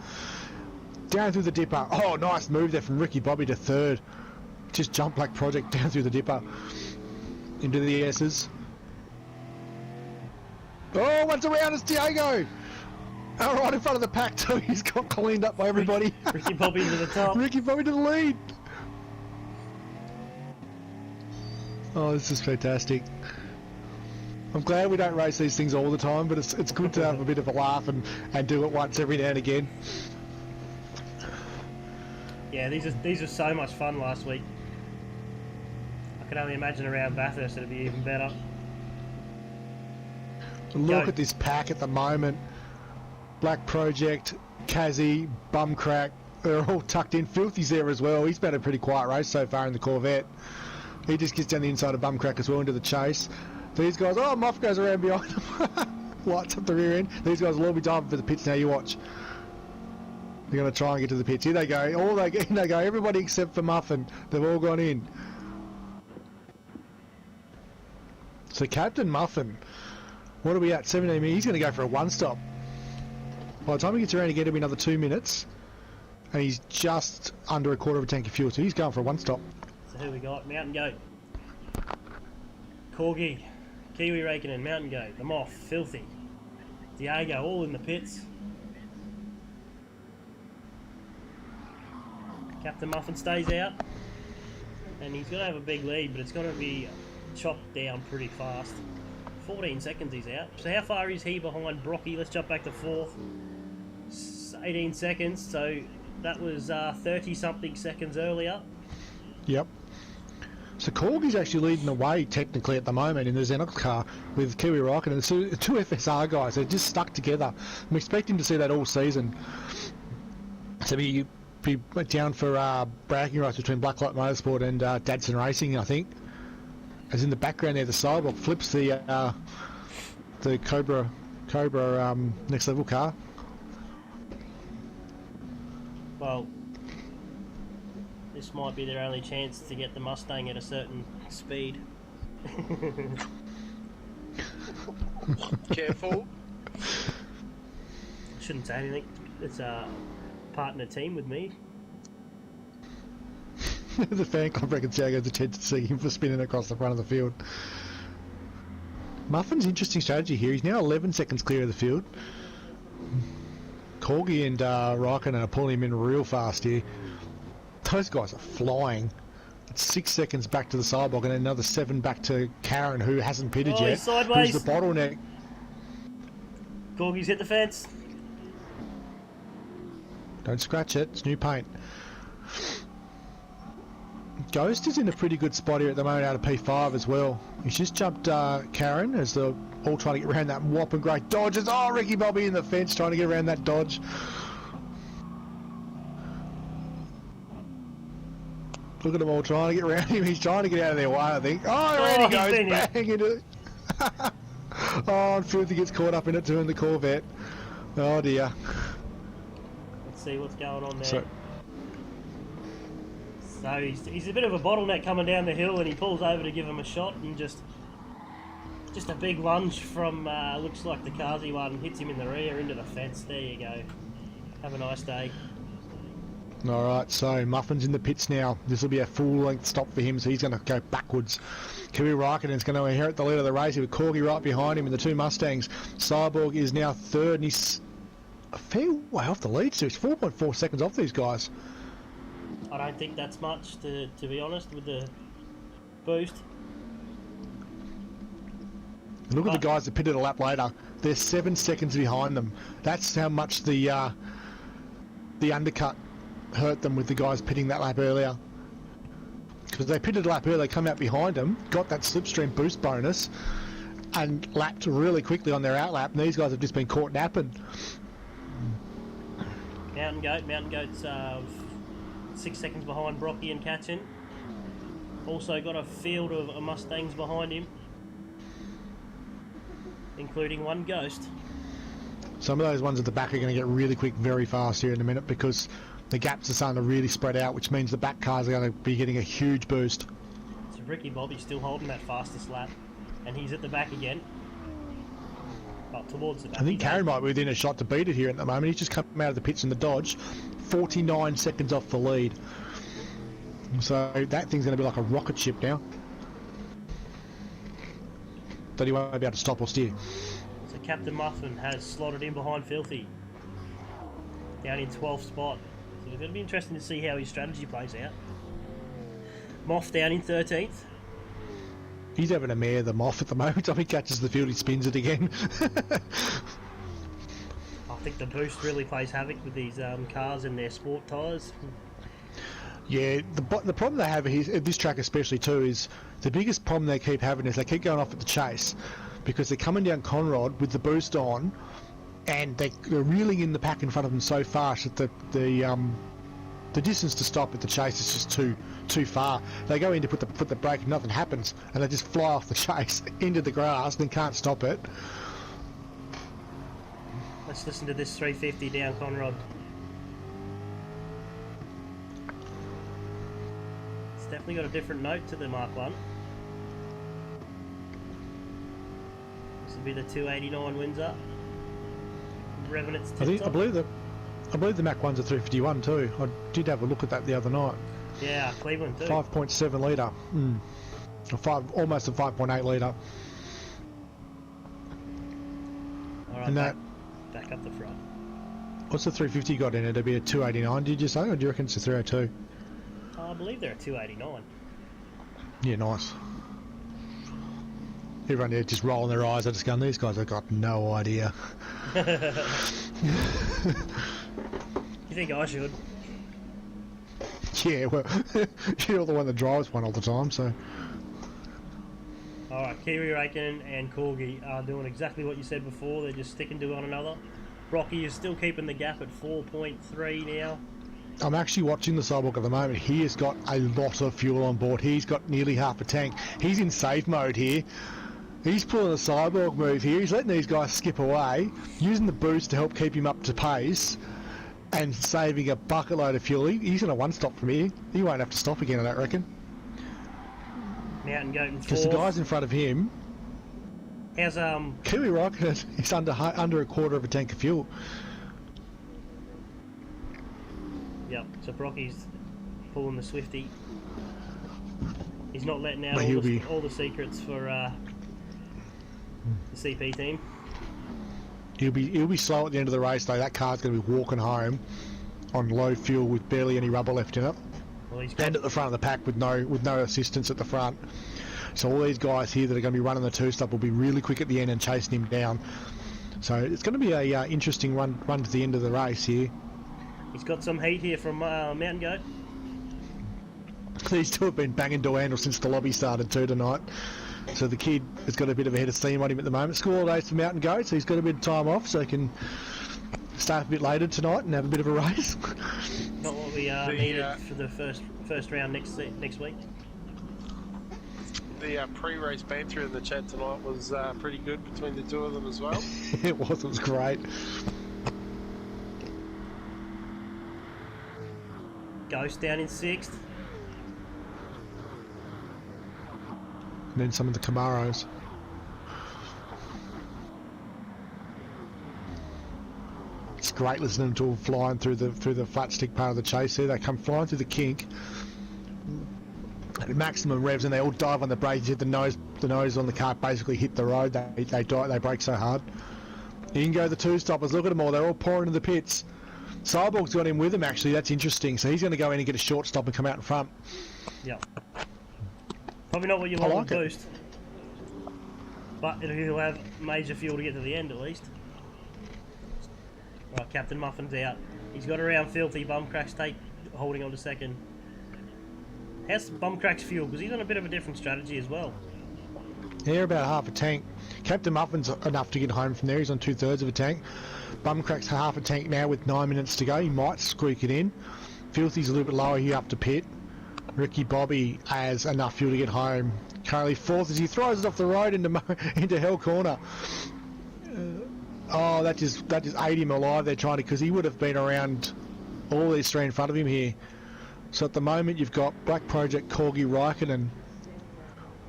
Down through the dipper. Oh, nice move there from Ricky Bobby to third. Just jump like project down through the dipper. Into the S's. Oh, once around, it's Diego. Oh, right in front of the pack too. He's got cleaned up by everybody. Ricky Bobby to the top. Ricky Bobby to the lead. Oh, this is fantastic. I'm glad we don't race these things all the time, but it's good to have a bit of a laugh and do it once every now and again. Yeah, these are so much fun last week. I can only imagine around Bathurst it'll be even better. Look at this pack at the moment. Black Project, Kazzy, Bumcrack, they're all tucked in. Filthy's there as well. He's been a pretty quiet race so far in the Corvette. He just gets down the inside of Bumcrack as well into the chase. These guys, oh, Moff goes around behind them. Lights up the rear end. These guys will all be diving for the pits now, you watch. They're going to try and get to the pits. Here they go. They go. Everybody except for Muffin. They've all gone in. So Captain Muffin, what are we at? 17 minutes. He's going to go for a one-stop. By the time he gets around again, it'll be another 2 minutes. And he's just under a quarter of a tank of fuel. So he's going for a one-stop. So who we got? Mountain Goat. Corgi. Kiwi Raikkonen, Mountain Goat. The Moff. Filthy. Diego, all in the pits. Captain Muffin stays out. And he's going to have a big lead, but it's going to be chopped down pretty fast. 14 seconds he's out. So how far is he behind Brocky? Let's jump back to fourth. 18 seconds, so that was 30-something seconds earlier. Yep. So Corgi's actually leading the way technically at the moment in the Xenox car with Kiwi Raikkonen and the two FSR guys. They're just stuck together. I'm expecting to see that all season. So be down for bragging rights between Blacklight Motorsport and Dadson Racing, I think. As in the background there, the Cyborg flips the Cobra next level car. Well, this might be their only chance to get the Mustang at a certain speed. Careful. Shouldn't say anything. It's a partner team with me. The fan club reckons Diago's attempt to see him for spinning across the front of the field. Muffin's interesting strategy here. He's now 11 seconds clear of the field. Corgi and Raikkonen are pulling him in real fast here. Those guys are flying. It's 6 seconds back to the Cyborg and another 7 back to Karen, who hasn't pitted yet. He's sideways. Who's the bottleneck? Corgi's hit the fence. Don't scratch it. It's new paint. Ghost is in a pretty good spot here at the moment out of P5 as well. He's just jumped Karen as they're all trying to get around that whopping great dodges. Oh, Ricky Bobby in the fence trying to get around that dodge. Look at them all trying to get around him. He's trying to get out of their way, I think. Oh, around he goes, bang into it. Oh, and Filthy gets caught up in it too in the Corvette. Oh dear. Let's see what's going on there. So he's a bit of a bottleneck coming down the hill, and he pulls over to give him a shot, and just a big lunge from looks like the Kazi one hits him in the rear into the fence. There you go. Have a nice day. Alright, so Muffin's in the pits now. This will be a full-length stop for him, so he's going to go backwards. Kimi Raikkonen's going to inherit the lead of the race with Corgi right behind him and the two Mustangs. Cyborg is now third, and he's a fair way off the lead, so he's 4.4 seconds off these guys. I don't think that's much, to be honest, with the boost. Look at the guys that pitted a lap later. They're 7 seconds behind them. That's how much the undercut hurt them with the guys pitting that lap earlier. Because they pitted a lap earlier, they come out behind them, got that slipstream boost bonus, and lapped really quickly on their outlap, and these guys have just been caught napping. Mountain Goat's 6 seconds behind Brocky and Catchin. Also got a field of Mustangs behind him, including one Ghost. Some of those ones at the back are going to get really quick very fast here in a minute because the gaps are starting to really spread out, which means the back cars are going to be getting a huge boost. So Ricky Bobby's still holding that fastest lap, and he's at the back again. Well, towards the back. I think Karen might be within a shot to beat it here at the moment. He's just come out of the pits in the Dodge, 49 seconds off the lead. So that thing's going to be like a rocket ship now. That he won't be able to stop or steer. So Captain Muffin has slotted in behind Filthy, down in 12th spot. So it's going to be interesting to see how his strategy plays out. Moff down in 13th. He's having a mare, the Moff, at the moment. If he catches the field, he spins it again. I think the boost really plays havoc with these cars and their sport tyres. Yeah, the problem they have here, at this track especially too, is the biggest problem they keep having is they keep going off at the chase because they're coming down Conrod with the boost on, and they're reeling in the pack in front of them so fast that the distance to stop at the chase is just too far. They go in to put the brake and nothing happens, and they just fly off the chase into the grass and can't stop it. Let's listen to this 350 down Conrod. It's definitely got a different note to the Mark 1. This will be the 289 Windsor. Revving its tits I believe the Mac 1's a 351 too. I did have a look at that the other night. Yeah, Cleveland too. 5.7 litre. Almost a 5.8 litre. Alright, back up the front. What's the 350 got in it? It'd be a 289, did you say? Or do you reckon it's a 302? I believe they're a 289. Yeah, nice. Everyone there just rolling their eyes. I just going, these guys have got no idea. You think I should? Yeah, well, you're the one that drives one all the time, so... Alright, Kiwi Raikkonen and Corgi are doing exactly what you said before. They're just sticking to one another. Brocky is still keeping the gap at 4.3 now. I'm actually watching the Cyborg at the moment. He has got a lot of fuel on board. He's got nearly half a tank. He's in save mode here. He's pulling a Cyborg move here. He's letting these guys skip away, using the boost to help keep him up to pace, and saving a bucket load of fuel. He's going to one-stop from here. He won't have to stop again, I don't reckon. Mountain Goat in 4th. Because the guys in front of him... How's Kiwi Raikkonen is under a quarter of a tank of fuel. Yep, so Brocky's pulling the Swifty. He's not letting out all the secrets for the CP team. He'll be slow at the end of the race though. That car's going to be walking home on low fuel with barely any rubber left in it. Well, and at the front of the pack with no assistance at the front. So all these guys here that are going to be running the two-stop will be really quick at the end and chasing him down. So it's going to be a interesting run to the end of the race here. He's got some heat here from Mountain Goat. These two have been banging door handle since the lobby started too tonight. So the kid has got a bit of a head of steam on him at the moment. School days for Mountain Goat, so he's got a bit of time off, so he can start a bit later tonight and have a bit of a race. Not what we needed for the first round next week. The pre-race banter in the chat tonight was pretty good between the two of them as well. It was great. Ghost down in 6th. And then some of the Camaros. great listening to them flying through the flat stick part of the chase there. They come flying through the kink at maximum revs, and they all dive on the brakes. Hit the nose on the car, basically hit the road. They brake so hard. You can go the two stoppers. Look at them all. They're all pouring into the pits. Cyborg's got him with him, actually. That's interesting. So he's going to go in and get a short stop and come out in front. Yeah. Probably not what you want like with boost. But he'll have major fuel to get to the end, at least. Right, Captain Muffin's out. He's got around Filthy. Bumcrack's holding on to second. How's Bumcrack's fuel? Because he's on a bit of a different strategy as well. Yeah, about half a tank. Captain Muffin's enough to get home from there. He's on 2/3 of a tank. Bumcrack's half a tank now with 9 minutes to go. He might squeak it in. Filthy's a little bit lower here up to pit. Ricky Bobby has enough fuel to get home. Currently fourth as he throws it off the road into Hell Corner. Oh, that just ate him alive there, trying to, because he would have been around all these three in front of him here. So at the moment you've got Black Project, Corgi, Raikkonen,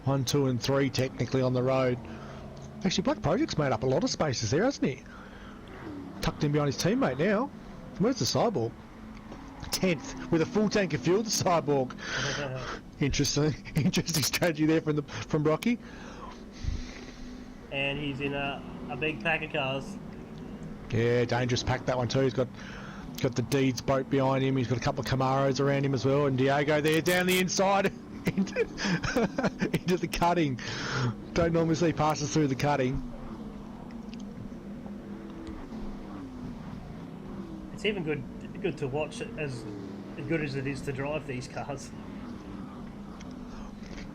1, 2 and 3 technically on the road. Actually, Black Project's made up a lot of spaces there, hasn't he? Tucked in behind his teammate now. Where's the Cyborg? 10th with a full tank of fuel. The Cyborg. Interesting strategy there from Rocky. And he's in a big pack of cars. Yeah, dangerous pack that one too. He's got the Deeds boat behind him. He's got a couple of Camaros around him as well. And Diego there down the inside into the cutting. Don't normally see passes through the cutting. It's even good to watch, as good as it is to drive these cars.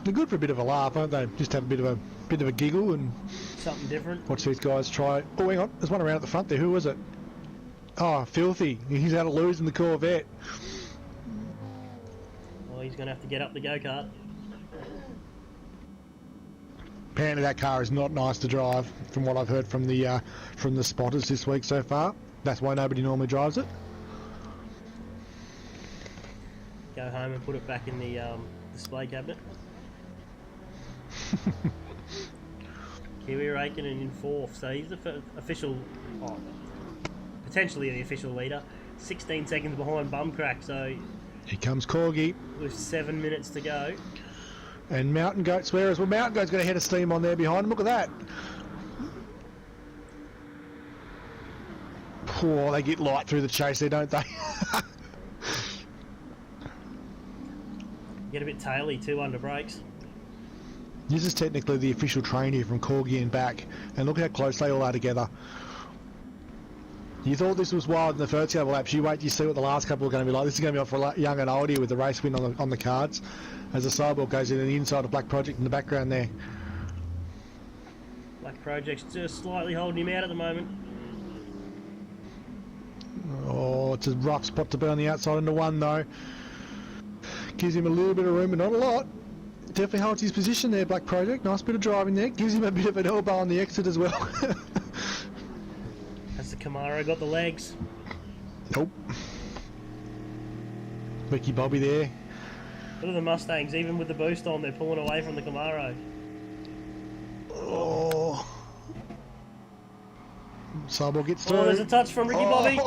They're good for a bit of a laugh, aren't they? Just have a bit of a giggle and something different. Watch these guys try. Oh, hang on, there's one around at the front there. Who was it? Oh, Filthy. He's out of losing the Corvette. Well, he's going to have to get up the go-kart. Apparently that car is not nice to drive, from what I've heard from the spotters this week so far. That's why nobody normally drives it. Go home and put it back in the display cabinet. Kiwi Raikkonen in 4th, so he's the official, potentially the official leader. 16 seconds behind Bumcrack, so here comes Corgi with 7 minutes to go. And Mountain Goat's where as well. Mountain Goat's got a head of steam on there behind him. Look at that. Oh, they get light through the chase there, don't they? Get a bit taily too under brakes. This is technically the official train here from Corgi and back, and look how close they all are together. You thought this was wild in the first couple of laps. You wait, you see what the last couple are going to be like. This is going to be on for young and old here with the race win on the cards, as the Cyborg goes in the inside of Black Project in the background there. Black Project's just slightly holding him out at the moment. Oh, it's a rough spot to be on the outside into 1 though. Gives him a little bit of room, but not a lot. Definitely holds his position there, Black Project. Nice bit of driving there. Gives him a bit of an elbow on the exit as well. Has the Camaro got the legs? Nope. Ricky Bobby there. Look at the Mustangs, even with the boost on, they're pulling away from the Camaro. Oh. Cyborg gets through. Oh, there's a touch from Ricky Bobby.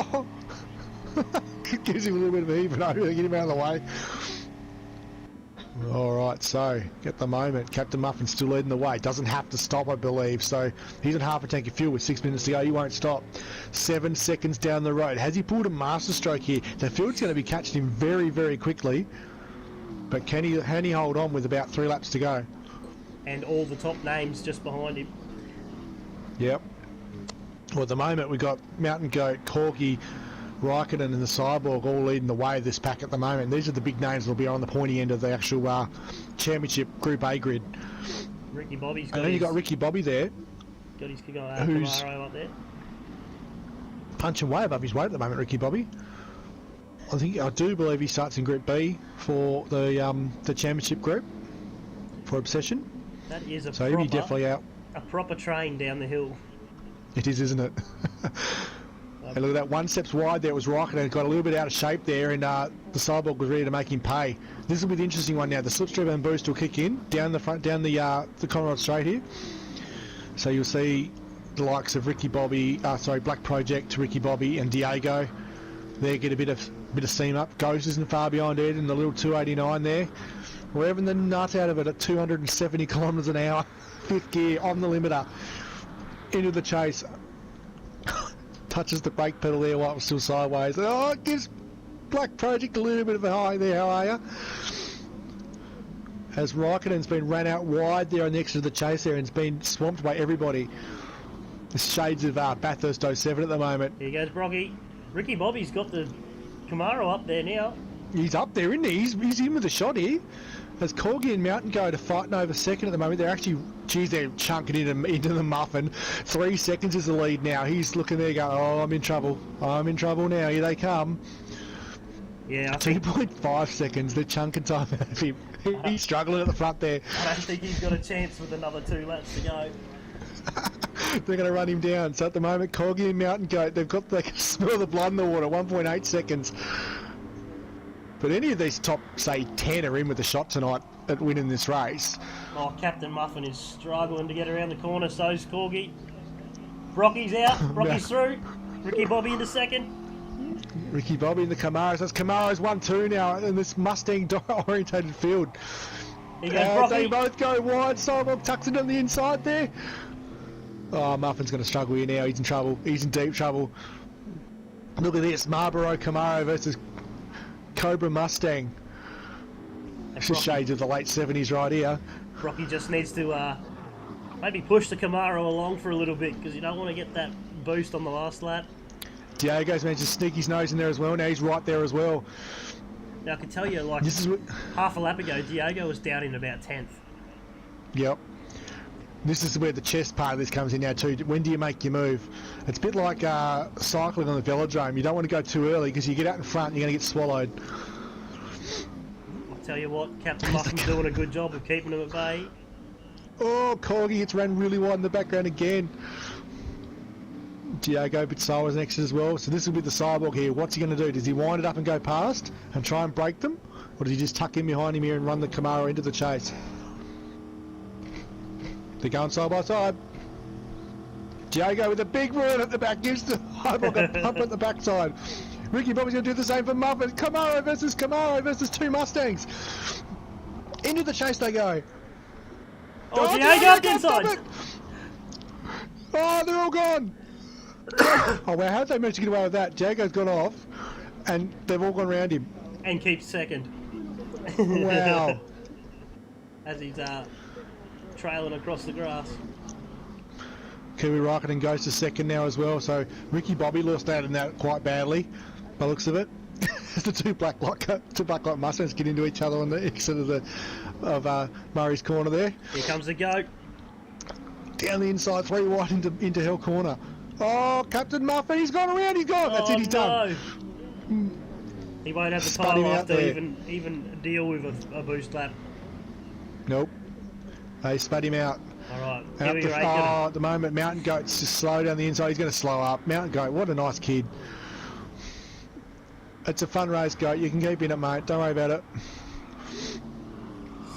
Gives him a little bit of a heave, but over to get him out of the way. Alright, so at the moment Captain Muffin's still leading the way. Doesn't have to stop, I believe, so he's on half a tank of fuel with 6 minutes to go. He won't stop. 7 seconds down the road. Has he pulled a master stroke here? The field's going to be catching him very, very quickly, but can he hold on with about 3 laps to go? And all the top names just behind him. Yep. Well, at the moment we've got Mountain Goat, Corgi, Raikkonen and the Cyborg all leading the way this pack at the moment. These are the big names that will be on the pointy end of the actual championship Group A grid. Ricky Bobby's got and then you've got Ricky Bobby there. Got his who's Camaro up there. Punching way above his weight at the moment, Ricky Bobby. I do believe he starts in Group B for the championship group for Obsession. That is a so he'll be definitely out. A proper train down the hill. It is, isn't it? And look at that, 1 step wide there. It was Raikkonen, got a little bit out of shape there, and the Cyborg was ready to make him pay. This will be the interesting one now. The slipstream and boost will kick in down the front, down the Conrad straight here. So you'll see the likes of Black Project, Ricky Bobby, and Diego. They get a bit of steam up. Ghost isn't far behind Ed in the little 289 there. We're having the nut out of it at 270 kilometres an hour. Fifth gear on the limiter. Into the chase. Touches the brake pedal there while it was still sideways. Oh, it gives Black Project a little bit of a high there. How are you? As Raikkonen's been ran out wide there on the exit of the chase there and has been swamped by everybody. The shades of Bathurst 07 at the moment. Here goes Brocky. Ricky Bobby's got the Camaro up there now. He's up there, isn't he? He's in with a shot here. As Corgi and Mountain Goat are fighting over second at the moment, they're actually, they're chunking into the muffin. 3 seconds is the lead now. He's looking there going, oh, I'm in trouble. I'm in trouble now. Here they come. Yeah, I think 2.5 seconds. They're chunking time out of him. He's struggling at the front there. I don't think he's got a chance with another 2 laps to go. They're going to run him down. So at the moment, Corgi and Mountain Goat, they can smell the blood in the water. 1.8 seconds. But any of these top, say, 10 are in with a shot tonight at winning this race. Oh, Captain Muffin is struggling to get around the corner, so's Corgi. Brocky's out, Brocky's through. Ricky Bobby into second. Ricky Bobby in the Camaros. That's Camaros 1-2 now in this Mustang-orientated field. Here goes Brocky. They both go wide. Cyborg tucks it on the inside there. Oh, Muffin's going to struggle here now. He's in trouble. He's in deep trouble. Look at this. Marlboro Camaro versus Cobra Mustang. It's just shades of the late 70s right here. Brocky just needs to maybe push the Camaro along for a little bit because you don't want to get that boost on the last lap. Diego's managed to sneak his nose in there as well. Now he's right there as well. Now I can tell you, like half a lap ago, Diego was down in about 10th. Yep. This is where the chest part of this comes in now too. When do you make your move? It's a bit like cycling on the velodrome. You don't want to go too early because you get out in front and you're going to get swallowed. I'll tell you what, Captain Muffin's doing a good job of keeping him at bay. Oh, Corgi gets ran really wide in the background again. Diego a bit slow as an exit as well. So this will be the Cyborg here. What's he going to do? Does he wind it up and go past and try and break them? Or does he just tuck in behind him here and run the Camaro into the chase? They're going side by side. Diego with a big run at the back gives the Cyborg a pump at the backside. Ricky Bobby's going to do the same for Muffin. Camaro versus 2 Mustangs. Into the chase they go. Oh, Diego inside. Oh, they're all gone. Oh, wow, how did they manage to get away with that? Diego's gone off, and they've all gone around him. And keeps second. Wow. As he's trailing across the grass. Kiwi Raikkonen goes to second now as well, so Ricky Bobby lost out in that quite badly, by the looks of it. As the two black light Mustangs get into each other on the exit of Murray's corner there. Here comes the goat. Down the inside, 3 wide into Hell Corner. Oh, Captain Muffin, he's gone around, he's gone. That's it, he's done. He won't have the time after even deal with a boost lap. Nope. They spud him out. Alright, at the moment, Mountain Goat's just slow down the inside. He's going to slow up. Mountain Goat, what a nice kid. It's a fun race, Goat. You can keep in it, mate. Don't worry about it.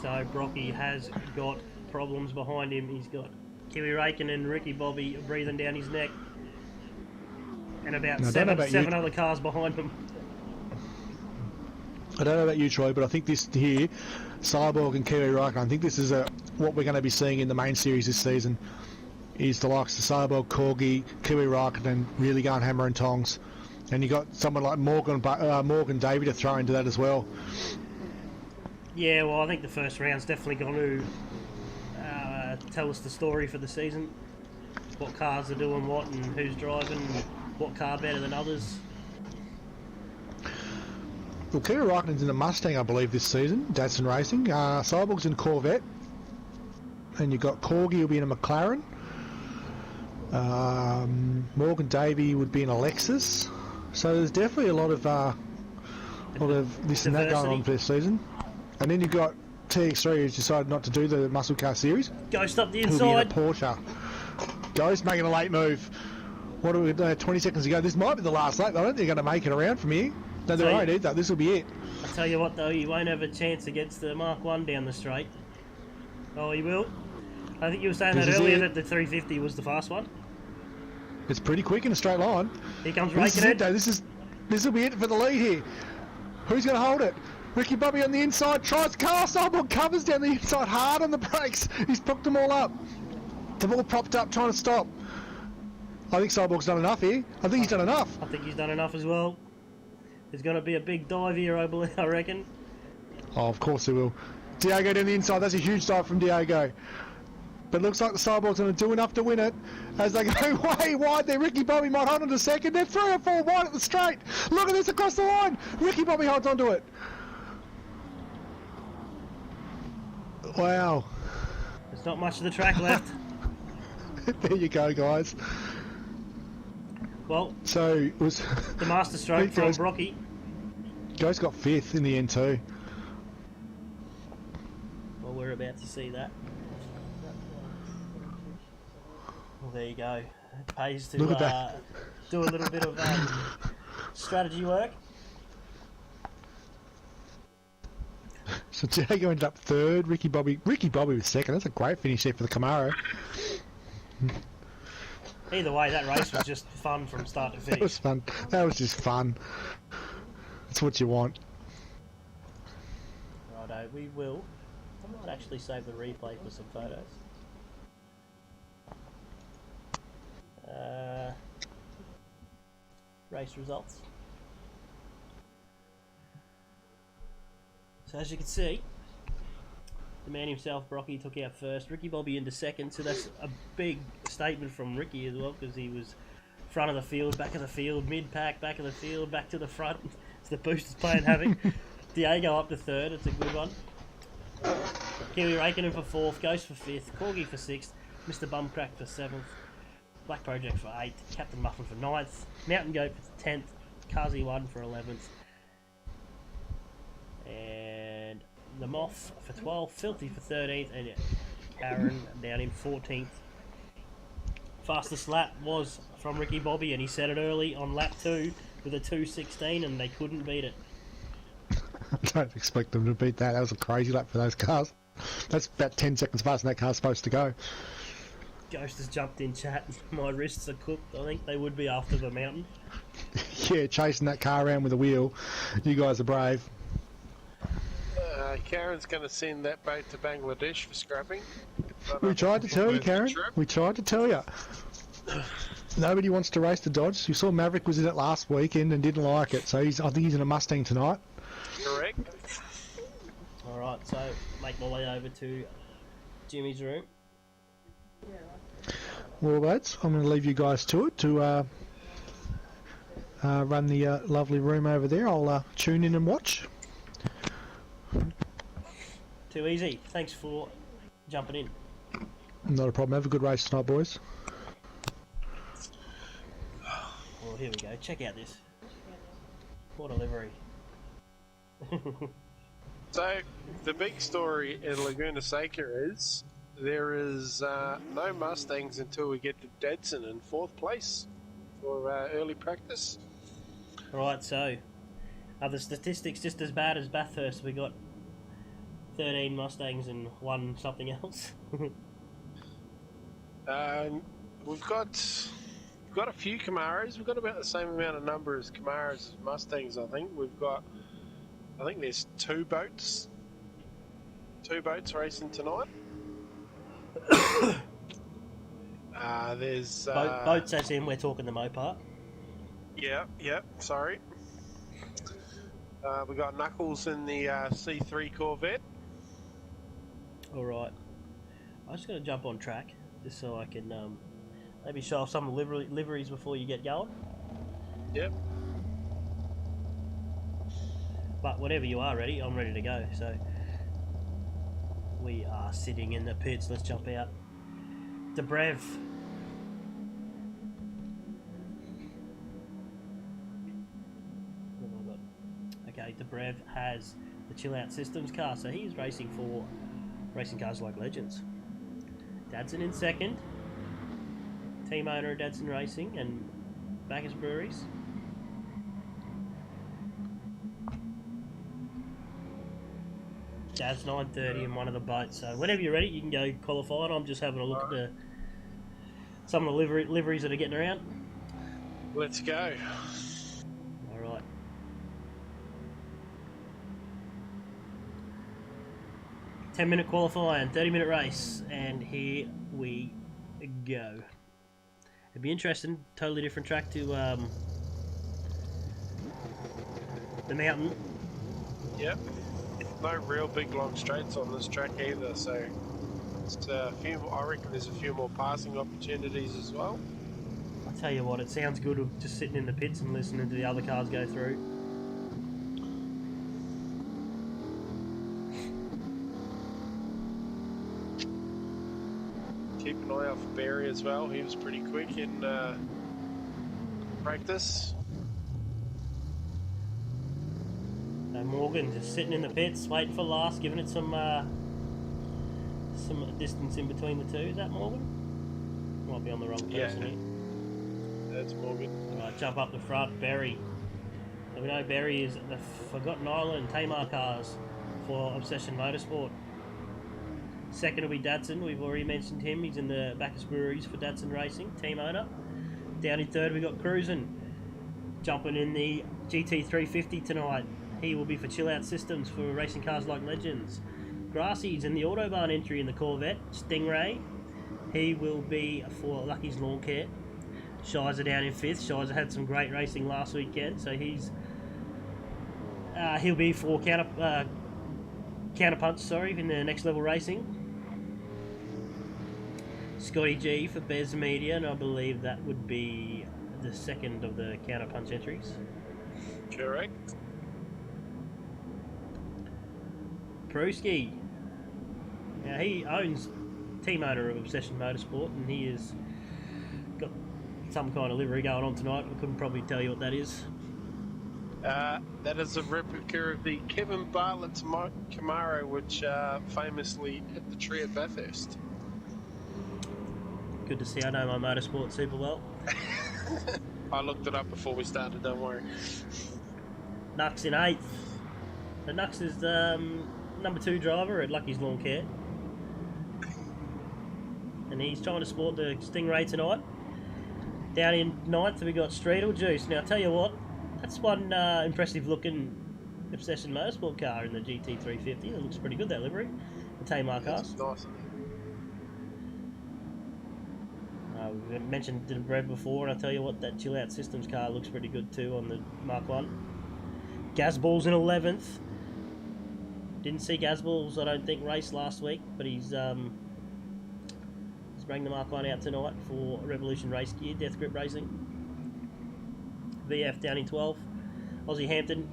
So Brocky has got problems behind him. He's got Kiwi Raikkonen and Ricky Bobby breathing down his neck. And about seven other cars behind him. I don't know about you, Troy, but I think this here, Cyborg and Kiwi Raikkonen, I think this is what we're going to be seeing in the main series this season, is the likes of Cyborg, Corgi, Kiwi Raikkonen really going hammer and tongs. And you got someone like Morgan Davey to throw into that as well. Yeah, well, I think the first round's definitely going to tell us the story for the season. What cars are doing what and who's driving and what car better than others. Well, Kiwi Raikkonen's in a Mustang, I believe, this season, Datsun Racing. Cyborg's in a Corvette. And you've got Corgi will be in a McLaren. Morgan Davey would be in a Lexus. So there's definitely a lot of this and that going on for this season. And then you've got TX3 who's decided not to do the muscle car series. Ghost up the He'll be in a inside. Porsche. Ghost making a late move. What do we 20 seconds to go? This might be the last lap. I don't think they're going to make it around from here. No, they won't either. This will be it. I tell you what, though, you won't have a chance against the Mark 1 down the straight. Oh, you will? I think you were saying that earlier that the 350 was the fast one. It's pretty quick in a straight line. Here comes This is Raikkonen. it, though. This will be it for the lead here. Who's going to hold it? Ricky Bobby on the inside tries. Carl Cyborg covers down the inside hard on the brakes. He's propped them all up. They've all propped up trying to stop. I think Cyborg's done enough here. I think he's done enough. I think he's done enough as well. There's going to be a big dive here, I believe. I reckon. Oh, of course there will. Diego down the inside. That's a huge dive from Diego. But looks like the Cyborg's going to do enough to win it. As they go way wide there, Ricky Bobby might hold on to second. They're 3 or 4 wide at the straight. Look at this across the line. Ricky Bobby holds on to it. Wow. There's not much of the track left. There you go, guys. Well, So it was the master stroke from Goes- Brocky. Ghost got 5th in the end too. Well, we're about to see that. Well, there you go. It pays to Look at that. do a little bit of strategy work. So Diego ended up 3rd. Ricky Bobby was 2nd. That's a great finish there for the Camaro. Either way, that race was just fun from start to That was finish. fun. That was just fun. That's what you want. Righto, we will. I might actually save the replay for some photos. Race results. So as you can see, the man himself, Brocky, took out first. Ricky Bobby into second, so that's a big statement from Ricky as well, because he was front of the field, back of the field, mid-pack, back of the field, back to the front. So the boost is playing havoc. Diego up to 3rd, it's a good one. Kiwi Raikkonen for 4th, Ghost for 5th, Corgi for 6th, Mr. Bumcrack for 7th, Black Project for 8th, Captain Muffin for 9th, Mountain Goat for 10th, Kazi 1 for 11th, and the Moth for 12th, Filthy for 13th, and Aaron down in 14th. Fastest lap was from Ricky Bobby, and he said it early on lap 2 with a 2:16, and they couldn't beat it. I don't expect them to beat that. That was a crazy lap for those cars. That's about 10 seconds faster than that car's supposed to go. Ghost has jumped in chat. My wrists are cooked. I think they would be after the mountain. Yeah, chasing that car around with a wheel. You guys are brave. Karen's going to send that boat to Bangladesh for scrapping. We tried to tell you, Karen. We tried to tell you. Nobody wants to race the Dodge. You saw Maverick was in it last weekend and didn't like it, so I think he's in a Mustang tonight. Correct. Alright, so make my way over to Jimmy's room. Well, lads, I'm going to leave you guys to it to run the lovely room over there. I'll tune in and watch. Too easy. Thanks for jumping in. Not a problem. Have a good race tonight, boys. Well, here we go. Check out this. What a livery. So, the big story in Laguna Seca is there is no Mustangs until we get to Dadson in 4th place for early practice. Right, so are the statistics just as bad as Bathurst? We got 13 Mustangs and 1 something else. We've got a few Camaros. We've got about the same amount of number as Camaros as Mustangs, I think. I think there's 2 boats. 2 boats racing tonight. There's... Boats as in we're talking the Mopar. Yeah, sorry. We got Knuckles in the C3 Corvette. Alright. I'm just going to jump on track, just so I can maybe show off some of the liveries before you get going. Yep. But whenever you are ready, I'm ready to go. So we are sitting in the pits. Let's jump out. Debrev. What have I got? Okay, Debrev has the Chill Out Systems car, so he's racing for racing cars like Legends. Dadson in second. Team owner of Dadson Racing and Bacchus Breweries. Dad's 9:30 in one of the boats, so whenever you're ready you can go qualify. I'm just having a look at some of the liveries that are getting around. Let's go. All right. $10-minute qualifying, 30-minute race, and here we go. It'd be interesting. Totally different track to the mountain. Yep. No real big long straights on this track either, so it's a few. I reckon there's a few more passing opportunities as well. I tell you what, it sounds good of just sitting in the pits and listening to the other cars go through. Keep an eye out for Barry as well. He was pretty quick in practice. So Morgan just sitting in the pits, waiting for last, giving it some distance in between the two. Is that Morgan? Might be on the wrong person here. That's Morgan. Right, jump up the front, Barry. So we know Barry is the Forgotten Island Tamar cars for Obsession Motorsport. Second will be Datsun. We've already mentioned him. He's in the Bacchus Breweries for Datsun Racing, team owner. Down in third we got Cruisin', jumping in the GT350 tonight. He will be for Chill Out Systems for racing cars like Legends. Grassy's in the Autobahn entry in the Corvette. Stingray, he will be for Lucky's Lawn Care. Shizer down in fifth. Shizer had some great racing last weekend, so he'll be for Counterpunch, in the Next Level Racing. Scotty G for Bez Media, and I believe that would be the second of the Counterpunch entries. Correct. Pruski. Now he owns team owner of Obsession Motorsport, and he has got some kind of livery going on tonight. We couldn't probably tell you what that is. That is a replica of the Kevin Bartlett's Camaro, which famously hit the tree at Bathurst. Good to see. I know my motorsport super well. I looked it up before we started, don't worry. Nux in eighth. So Nux is number 2 driver at Lucky's Lawn Care. And he's trying to sport the Stingray tonight. Down in ninth we got Streetle Juice. Now, I'll tell you what, that's one impressive looking Obsession Motorsport car in the GT350. It looks pretty good, that livery. The Tamar cars. It's nice. We've mentioned the Bread before, and I'll tell you what, that Chill Out Systems car looks pretty good too on the Mark 1. Gazballs in 11th. Didn't see Gazballs, I don't think, race last week, but he's bringing the Mark 1 out tonight for Revolution Race Gear, Death Grip Racing. VF down in 12. Aussie Hampton.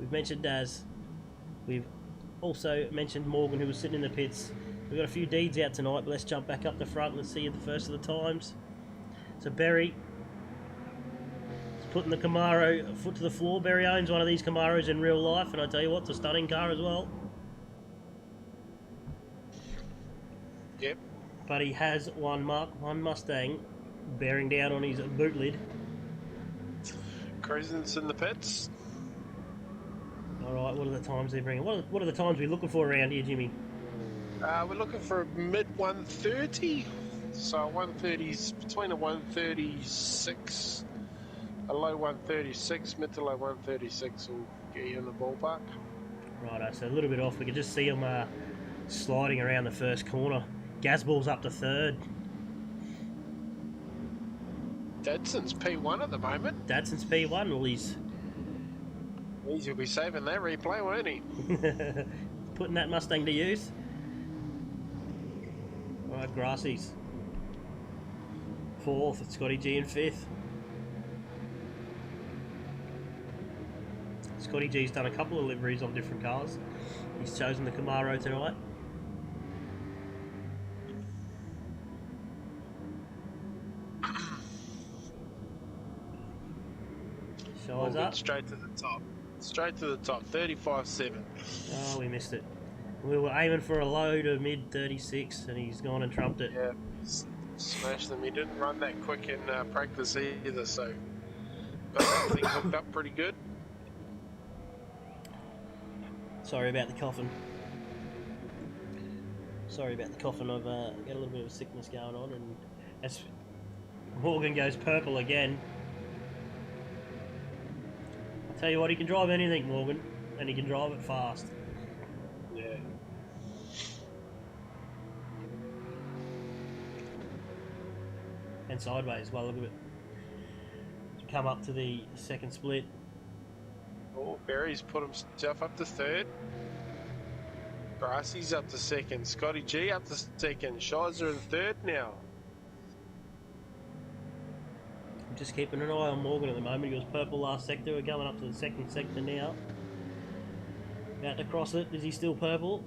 We've mentioned Daz. We've also mentioned Morgan, who was sitting in the pits. We've got a few deeds out tonight, but let's jump back up the front and let's see the first of the times. So Barry is putting the Camaro foot to the floor. Barry owns one of these Camaros in real life, and I tell you what, it's a stunning car as well. Yep. But he has one Mark 1 Mustang bearing down on his boot lid. Cruisin's in the pits. Alright, what are the times they're bringing? What are the times we're looking for around here, Jimmy? We're looking for a mid 130, so 130's between a 136, a low 136, mid to low 136 will get you in the ballpark. Righto, so a little bit off. We can just see him sliding around the first corner. Gazball's up to third. Dadson's P1 at the moment. Dadson's P1. Well, he's He'll be saving that replay, won't he? putting that Mustang to use. Alright, Grassy's fourth. It's Scotty G in fifth. Scotty G's done a couple of liveries on different cars. He's chosen the Camaro tonight. Shines up. Straight to the top. Straight to the top. 35.7. Oh, we missed it. We were aiming for a low to mid 36, and he's gone and trumped it. Yeah, smashed them. He didn't run that quick in practice either, so got that thing hooked up pretty good. Sorry about the coughing. Sorry about the coughing. I've got a little bit of sickness going on, and as Morgan goes purple again. I tell you what, he can drive anything, Morgan, and he can drive it fast. Yeah. And sideways. Well, look at it. Come up to the second split. Oh, Barry's put himself up to third. Brassy's up to second. Scotty G up to second. Shizer in third now. I'm just keeping an eye on Morgan at the moment. He was purple last sector. We're going up to the second sector now. About to cross it. Is he still purple?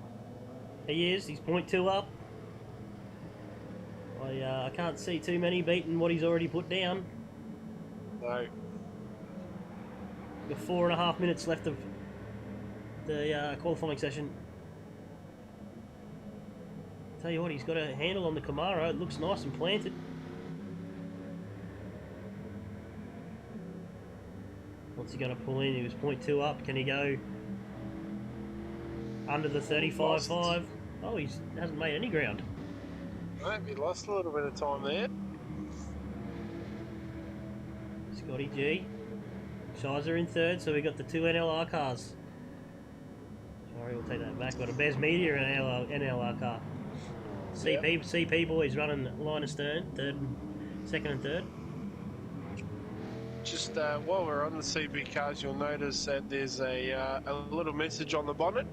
He is. He's 0.2 up. I can't see too many beating what he's already put down. No. We've got 4.5 minutes left of the qualifying session. Tell you what, he's got a handle on the Camaro. It looks nice and planted. What's he going to pull in? He was 0.2 up. Can he go under the 35.5? Oh, he hasn't made any ground. Right, we lost a little bit of time there. Scotty G. Shizer in third, so we got the two NLR cars. Sorry, we'll take that back. Got a Bez Media and an NLR car. CP boys running line of stern, second and third. Just while we're on the CP cars, you'll notice that there's a little message on the bonnet.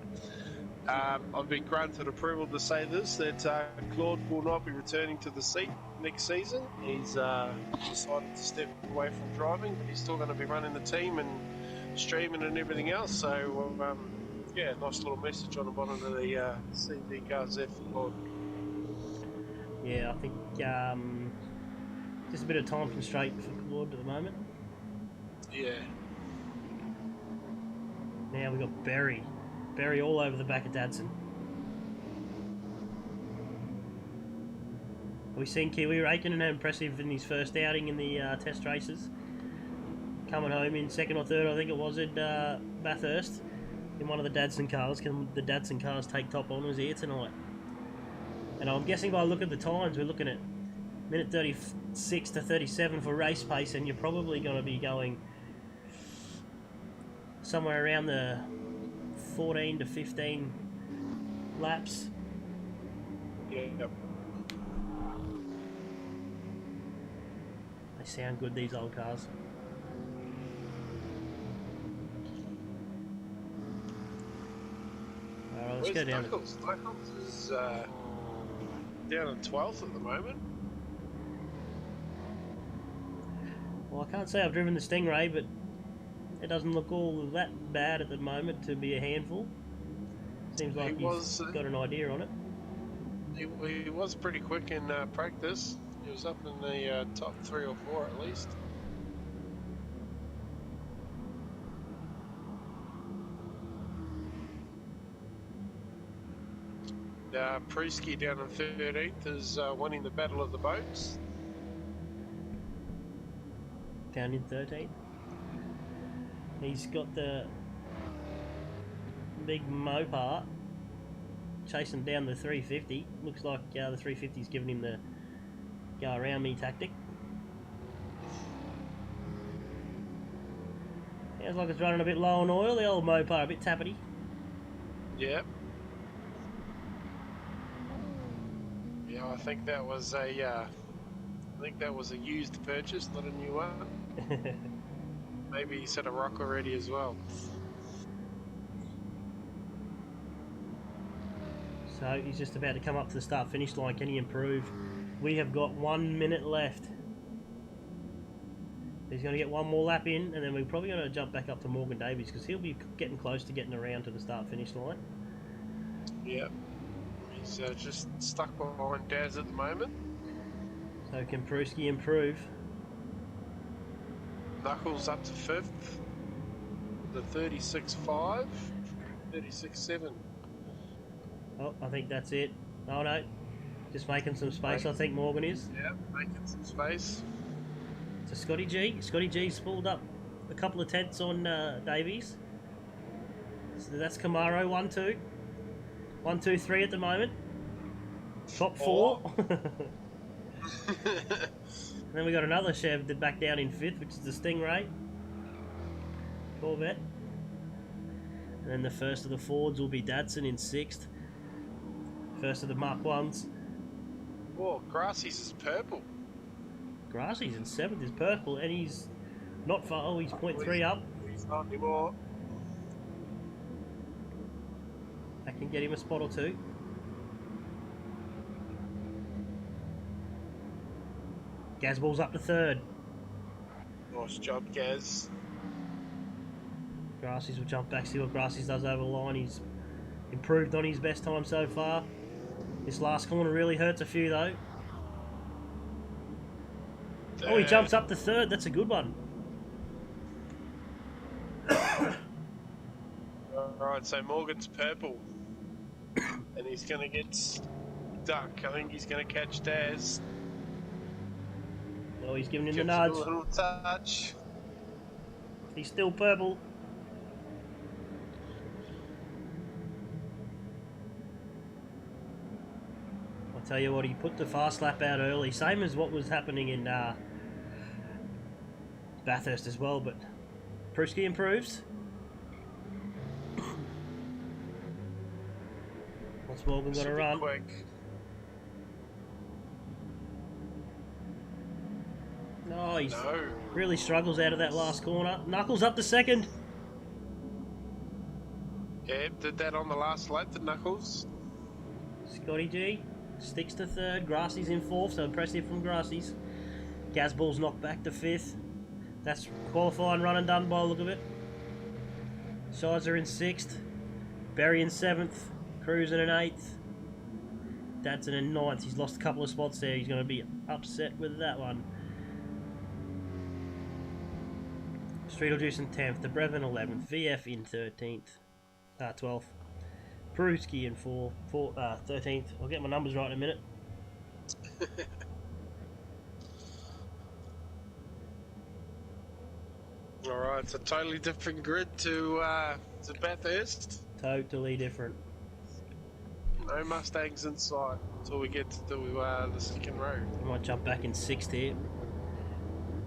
I've been granted approval to say this, that Claude will not be returning to the seat next season. He's decided to step away from driving, but he's still going to be running the team and streaming and everything else. So, yeah, nice little message on the bonnet of the CP cars there for Claude. Yeah, I think just a bit of time constraint for Claude at the moment. Yeah. Now we've got Berry all over the back of Dadson. We've seen Kiwi Raikkonen impressive in his first outing in the test races. Coming home in second or third, I think it was, at Bathurst in one of the Dadson cars. Can the Dadson cars take top honours here tonight? And I'm guessing by look at the times, we're looking at minute 36 to 37 for race pace, and you're probably going to be going somewhere around the 14 to 15 laps. Yeah. Yep. They sound good, these old cars. Alright, let's go down. Knuckles? Knuckles is down at 12th at the moment. Well, I can't say I've driven the Stingray, but it doesn't look all that bad at the moment to be a handful. Seems like he's got an idea on it. He was pretty quick in practice. He was up in the top 3 or 4 at least. Preseason down in 13th is winning the Battle of the Boats. Down in 13th. He's got the big Mopar chasing down the 350. Looks like the 350's giving him the go around me tactic. Sounds like it's running a bit low on oil, the old Mopar, a bit tappity. Yep. Yeah, I think that was a used purchase, not a new one. Maybe he's had a rock already as well. So he's just about to come up to the start-finish line. Can he improve? We have got 1 minute left. He's going to get one more lap in, and then we're probably going to jump back up to Morgan Davies because he'll be getting close to getting around to the start-finish line. Yep. He's just stuck behind Daz at the moment. So can Pruski improve? Knuckles up to 5th. The 36.5. 36.7. Oh, I think that's it. Oh no, just making some space. I think Morgan is. Yeah, making some space. So Scotty G. Scotty G's pulled up a couple of tenths on Davies. So that's Camaro 1-2. 1-2-3 at the moment. Top 4. Then we got another Chev that back down in 5th, which is the Stingray Corvette. And then the first of the Fords will be Datsun in 6th. First of the Mark 1s. Oh, Grassy's is purple. Grassy's in 7th is purple, and he's not far. Oh, he's 0.3 up. He's not anymore. That can get him a spot or two. Gazball's up to 3rd. Nice job, Gaz. Grassy's will jump back, see what Grassy's does over the line. He's improved on his best time so far. This last corner really hurts a few though. Oh, he jumps up to 3rd. That's a good one. Alright, so Morgan's purple. And he's going to get stuck. I think he's going to catch Daz. Oh, he's giving him the Gives nudge. him a little touch. He's still purple. I'll tell you what, he put the fast lap out early, same as what was happening in Bathurst as well, but Pruski improves. What's Morgan got to run? Quick. No, he No. really struggles out of that last corner. Knuckles up to 2nd. Yeah, did that on the last lap, the Knuckles. Scotty G sticks to 3rd. Grassy's in 4th, so impressive from Grassy's. Gazball's knocked back to 5th. That's qualifying run and done by the look of it. Shizer in 6th. Berry in 7th. Cruising in 8th. Datsun in 9th. He's lost a couple of spots there. He's going to be upset with that one. Streetle Juice in 10th. The Brevin 11th. VF in 13th. 12th. Peruski in 13th. I'll get my numbers right in a minute. Alright, it's a totally different grid to Bathurst. Totally different. No Mustangs in sight until we get to the second row. I might jump back in 6th here.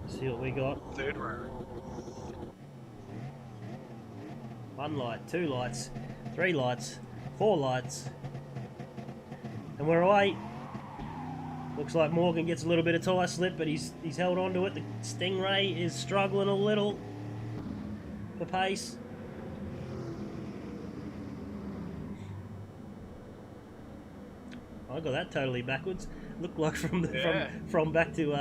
See what we got. Third row. 1 light, 2 lights, 3 lights, 4 lights. And we're away. Looks like Morgan gets a little bit of tyre slip, but he's held on to it. The Stingray is struggling a little for pace. I got that totally backwards. Looked like from back to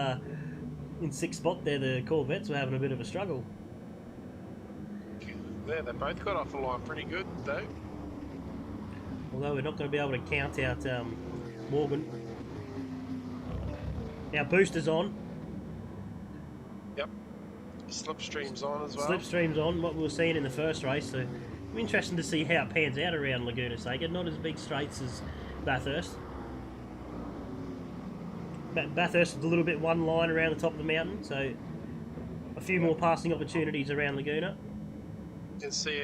in 6th spot there, the Corvettes were having a bit of a struggle. Yeah, they both got off the line pretty good, though. Although we're not going to be able to count out Morgan. Our booster's on. Yep. Slipstream's on as well. Slipstream's on, what we were seeing in the first race. So it'll be interesting to see how it pans out around Laguna Seca. Not as big straights as Bathurst. Bathurst was a little bit one line around the top of the mountain, so a few more passing opportunities around Laguna. I can see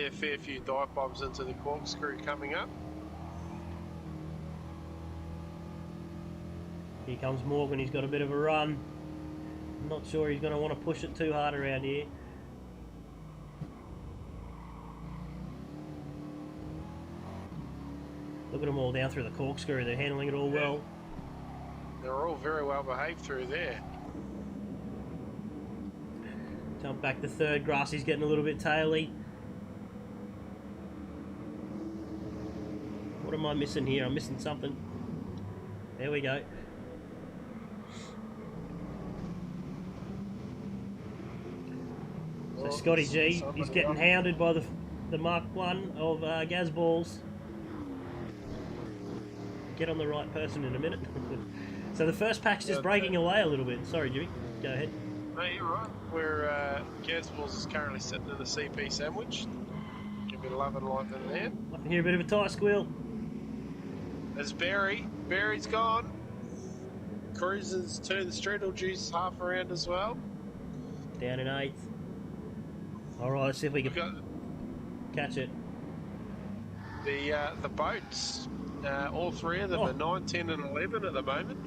a fair few dive bombs into the corkscrew coming up. Here comes Morgan, he's got a bit of a run. I'm not sure he's going to want to push it too hard around here. Look at them all down through the corkscrew, they're handling it all well. They're all very well behaved through there. Jump back to 3rd, Grassy's getting a little bit taily. What am I missing here? I'm missing something. There we go. So Scotty G, he's getting hounded by the Mark 1 of Gazballs. Get on the right person in a minute. So the first pack's just breaking away a little bit. Sorry, Jimmy. Go ahead. No, you're right. Where Gazballs is currently sitting in a CP sandwich. Give it a love and life in there. I can hear a bit of a tyre squeal. There's Barry. Barry's gone. Cruiser's turned the Streetle Juice half around as well. Down in 8th. Alright, let's see if we can catch it. The boats, all three of them are 9, 10 and 11 at the moment.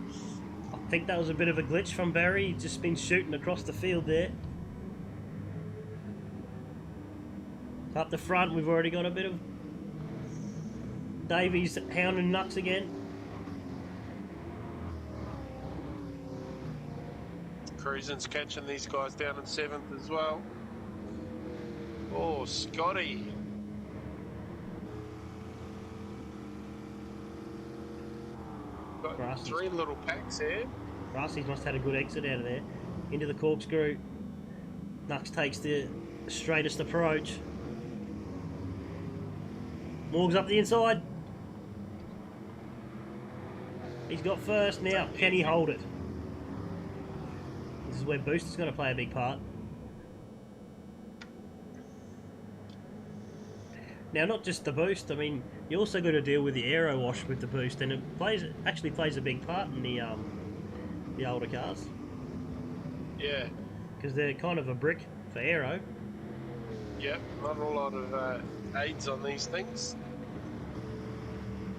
I think that was a bit of a glitch from Barry. He's just been shooting across the field there. Up the front, we've already got a bit of Davies hounding Nux again. Cruisin's catching these guys down in 7th as well. Oh, Scotty. Got Grassy's. 3 little packs here. Grassy's must have had a good exit out of there. Into the corkscrew. Nux takes the straightest approach. Morg's up the inside. He's got first now. Can he hold it? This is where boost is going to play a big part. Now, not just the boost. I mean, you also got to deal with the aero wash with the boost, and it actually plays a big part in the older cars. Yeah. Because they're kind of a brick for aero. Yep, not a lot of aids on these things.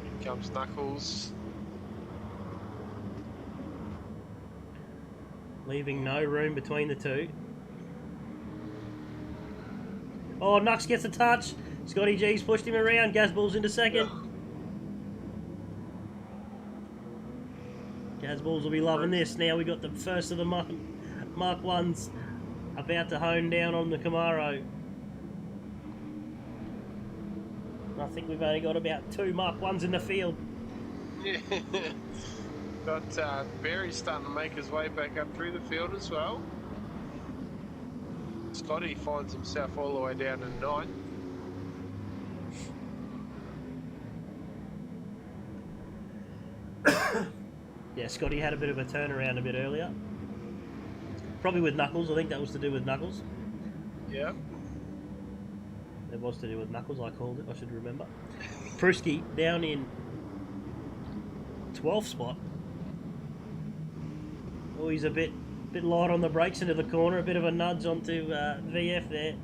Here comes Knuckles. Leaving no room between the two. Oh, Nux gets a touch. Scotty G's pushed him around. Gazball's into second. Gazballs will be loving this. Now we got the first of the Mark 1s about to hone down on the Camaro. I think we've only got about 2 Mark 1s in the field. Yeah. Got Barry starting to make his way back up through the field as well. Scotty finds himself all the way down in 9th. Yeah, Scotty had a bit of a turnaround a bit earlier. Probably with Knuckles. I think that was to do with Knuckles. Yeah. It was to do with Knuckles, I called it. I should remember. Pruski down in 12th spot. Oh, he's a bit light on the brakes into the corner. A bit of a nudge onto VF there.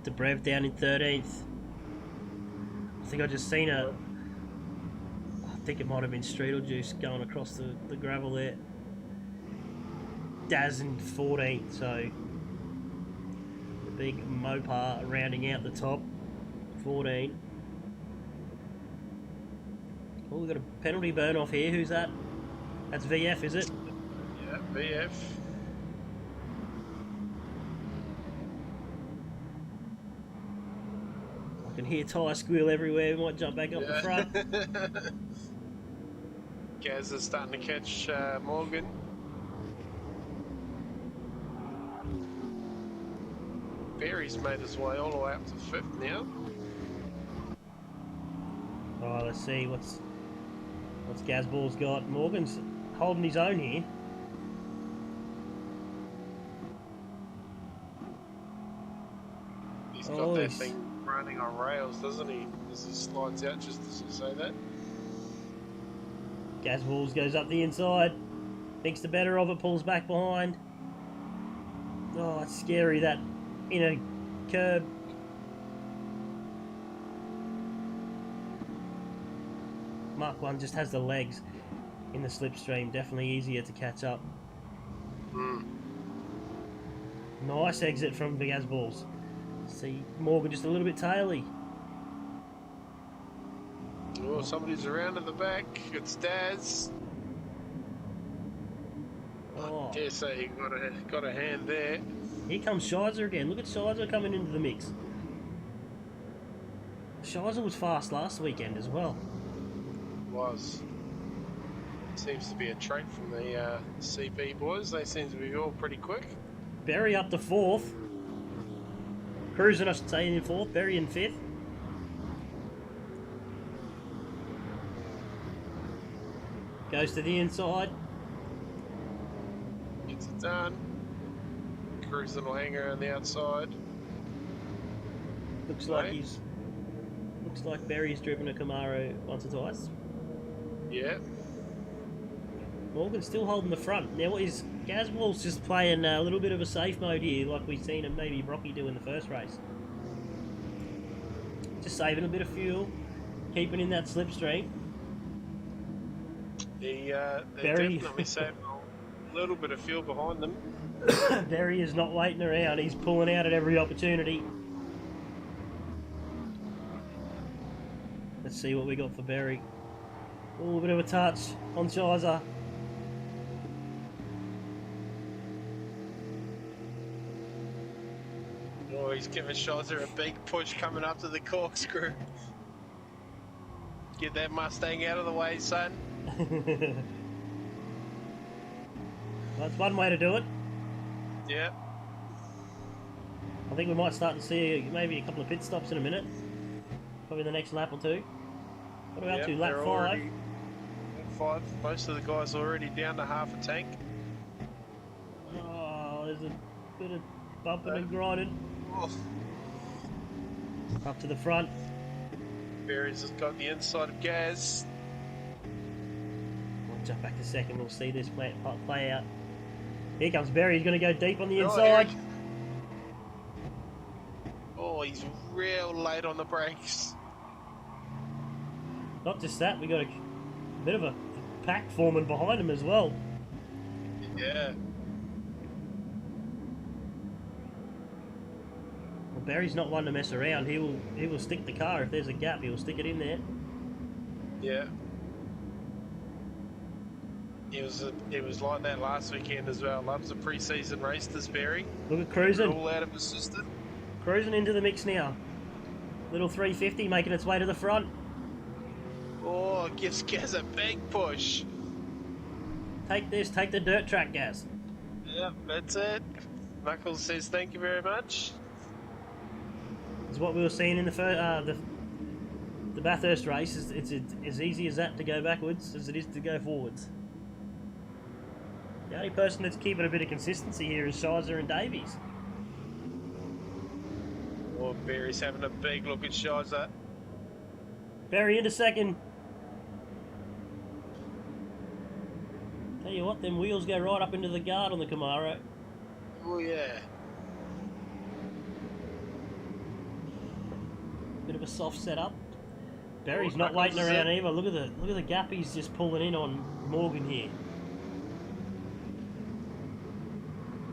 Debrev down in 13th. I think I just seen I think it might have been Streetle Juice going across the gravel there. Daz in 14th, so the big Mopar rounding out the top. 14. Oh, we've got a penalty burn off here. Who's that? That's VF, is it? Yeah, VF. I can hear tyre squeal everywhere. We might jump back up the front. Gaz is starting to catch Morgan. Barry's made his way all the way up to 5th now. Oh, let's see what's Gazball's got. Morgan's holding his own here. He's got that thing running on rails, doesn't he? As he slides out, just as you say that. Gazballs goes up the inside. Thinks the better of it, pulls back behind. Oh, it's scary, that inner curb. Mark 1 just has the legs in the slipstream. Definitely easier to catch up. Nice exit from the Gazballs. See Morgan just a little bit taily. Oh, somebody's around at the back. It's Daz. Oh. I dare say he got a hand there. Here comes Shizer again. Look at Shizer coming into the mix. Shizer was fast last weekend as well. Was. Seems to be a trait from the CP boys. They seem to be all pretty quick. Berry up to 4th. Cruising, I should say, in 4th. Berry in 5th. Goes to the inside. Gets it done. Cruising will hang around the outside. Looks like Berry's driven a Camaro once or twice. Yeah. Morgan's still holding the front. Now, is Gazwall's just playing a little bit of a safe mode here, like we've seen him maybe Rocky do in the first race? Just saving a bit of fuel, keeping in that slipstream. They're Barry. definitely saving a little bit of fuel behind them. Barry is not waiting around. He's pulling out at every opportunity. Let's see what we got for Barry. Oh, a bit of a touch on Shizer. Oh, he's giving Shizer a big push coming up to the corkscrew. Get that Mustang out of the way, son. That's one way to do it. Yeah. I think we might start to see maybe a couple of pit stops in a minute. Probably the next lap or two. What about to lap 5? Lap 5. Most of the guys are already down to half a tank. Oh, there's a bit of bumping and grinding. Oh. Up to the front. Barry's just got the inside of Gaz. We'll jump back a second. We'll see this play out. Here comes Barry. He's going to go deep on the Oh, inside. Oh, he's real late on the brakes. Not just that, we got a bit of a pack forming behind him as well. Yeah. Well, Barry's not one to mess around. He will stick the car if there's a gap. He'll stick it in there. Yeah. It was like that last weekend as well. Loves a pre-season race, this Barry. Look at cruising. All out of his system. Cruising into the mix now. Little 350 making its way to the front. Oh, gives Gaz a big push. Take this. Take the dirt track, Gaz. Yep, that's it. Knuckles says thank you very much. It's what we were seeing in the Bathurst race. It's as easy as that to go backwards as it is to go forwards. The only person that's keeping a bit of consistency here is Shizer and Davies. Oh, Barry's having a big look at Shizer. Barry into second. Tell you what, them wheels go right up into the guard on the Camaro. Oh, yeah. Bit of a soft setup. Barry's not waiting around either. Look at the gap he's just pulling in on Morgan here.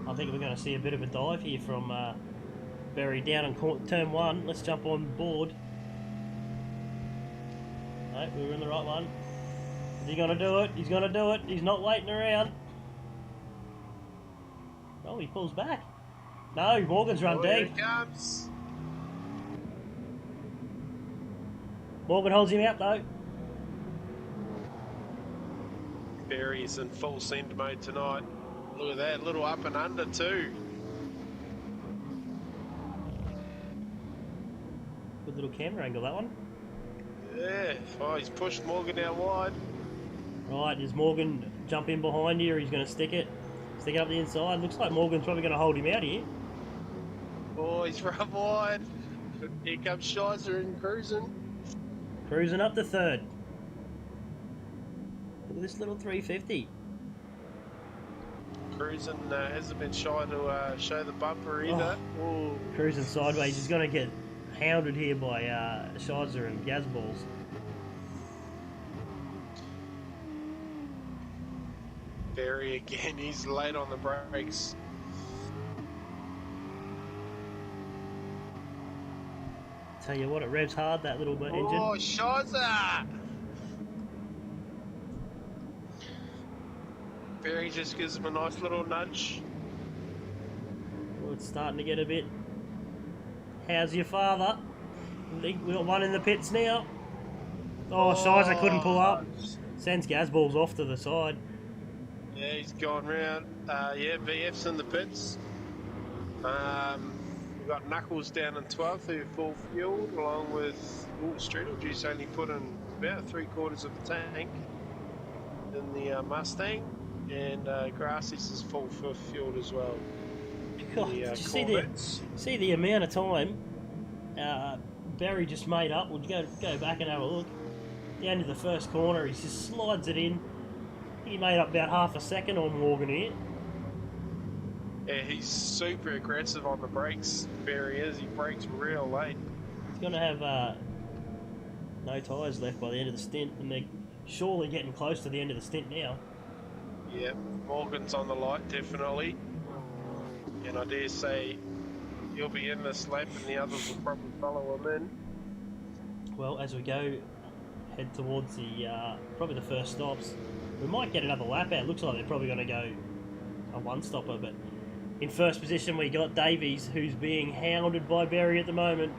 I think we're going to see a bit of a dive here from Barry down on turn 1. Let's jump on board. No, we were in the right one. Is he going to do it? He's going to do it. He's not waiting around. Oh, he pulls back. No, Morgan's run deep. Here it comes. Morgan holds him out though. Barry's in full send mode tonight. Look at that, little up and under too. Good little camera angle, that one. Yeah, oh, he's pushed Morgan out wide. Right, does Morgan jump in behind here? He's going to stick it up the inside. Looks like Morgan's probably going to hold him out here. Oh, he's run wide. Here comes Shizer and cruising. Cruising up to third. Look at this little 350. Cruising hasn't been shy to show the bumper either. Oh. Cruising sideways. He's going to get hounded here by Shizer and Gazballs. Barry again, he's late on the brakes. Tell you what, it revs hard, that little engine. Oh, Shizer! Barry just gives him a nice little nudge. Oh, it's starting to get a bit. How's your father? I think we got one in the pits now. Oh, Shizer couldn't pull up. Sends Gazballs off to the side. Yeah, he's gone round. Yeah, VF's in the pits. We've got Knuckles down in 12th, who full fueled, along with Streetlejuice only put in about 3/4 of the tank in the Mustang, and Grassy's is full for fueled as well. God, did you see the amount of time Barry just made up? We'll go back and have a look. The end of the first corner, he just slides it in. He made up about half a second on Morgan here. Yeah, he's super aggressive on the brakes. There he is. He brakes real late. He's going to have no tyres left by the end of the stint, and they're surely getting close to the end of the stint now. Yeah, Morgan's on the light, definitely. And I dare say he'll be in this lap and the others will probably follow him in. Well, as we go, head towards the probably the first stops, we might get another lap out. Looks like they're probably going to go a one-stopper, but in first position we got Davies, who's being hounded by Berry at the moment,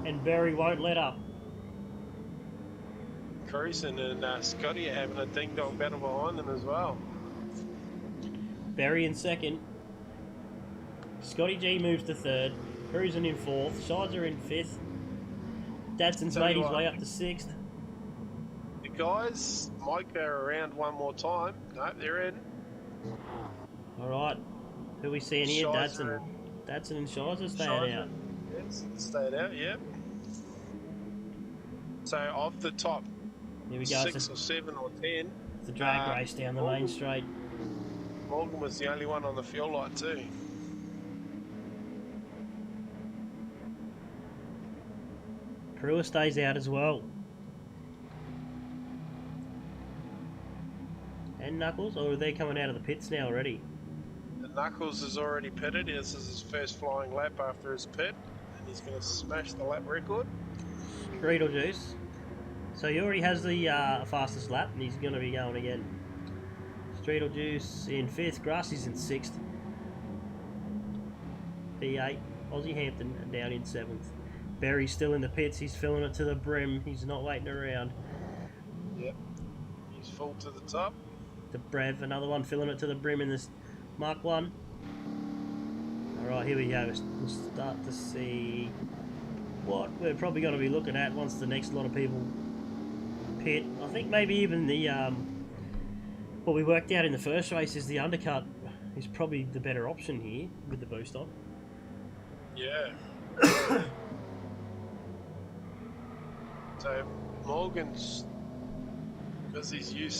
and Berry won't let up. Cruising and Scotty are having a ding-dong battle behind them as well. Berry in second. Scotty G moves to third. Cruising in fourth. Shizer in fifth. Dadson's made his way up to sixth. The guys might go around one more time. No, they're in. Alright. Who are we seeing here? Shizer Dadson and Shizer staying out. Yes, stayed out, yeah. So off the top, Here we go. 6 or 7 or 10. It's a drag race down the main straight. Morgan was the only one on the fuel light too. Brewer stays out as well. And Knuckles, or are they coming out of the pits now already? And Knuckles is already pitted. This is his first flying lap after his pit, and he's going to smash the lap record. Streetle Juice. So he already has the fastest lap, and he's going to be going again. Streetle Juice in 5th, Grassy's in 6th. B8, Aussie Hampton down in 7th. Berry's still in the pits, he's filling it to the brim, he's not waiting around. Yep, he's full to the top. The Brev, another one filling it to the brim in this Mark 1. Alright, here we go, we'll start to see what we're probably going to be looking at once the next lot of people pit. I think maybe even the what we worked out in the first race is the undercut is probably the better option here with the boost on. Yeah. So Morgan's, because he used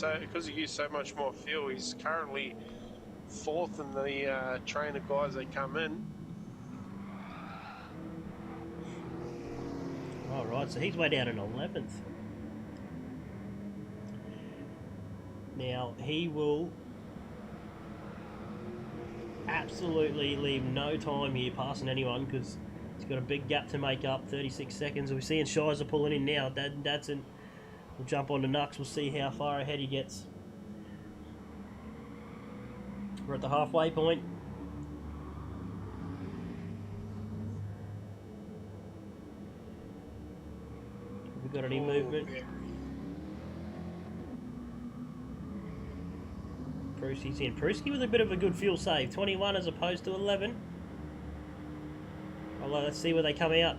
so much more fuel, he's currently 4th in the train of guys that come in. Alright, so he's way down in 11th. Now, he will absolutely leave no time here passing anyone because he's got a big gap to make up, 36 seconds. We're seeing Shizer pulling in now. Dadson will jump on the Nux. We'll see how far ahead he gets. We're at the halfway point. Have we got any movement? Yeah. Prusky's in. Prusky with a bit of a good fuel save. 21 as opposed to 11. Although, let's see where they come out.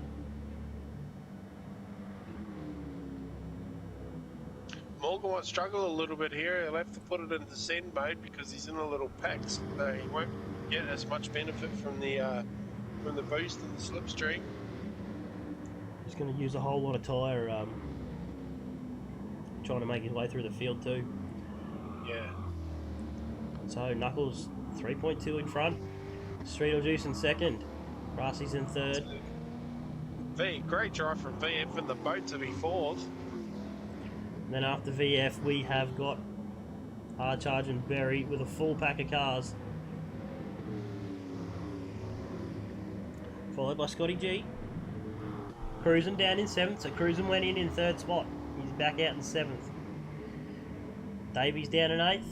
Morgan might struggle a little bit here. He'll have to put it into send mode because he's in a little pack, so he won't get as much benefit from the boost and the slipstream. He's going to use a whole lot of tyre trying to make his way through the field too. Yeah. So Knuckles 3.2 in front. Streetle Juice in second. Brassy's in third. Great drive from VF in the boat to be 4th. And then after VF we have got Hard Charge and Berry with a full pack of cars. Followed by Scotty G. Cruising down in 7th, so Cruising went in 3rd spot. He's back out in 7th. Davies down in 8th.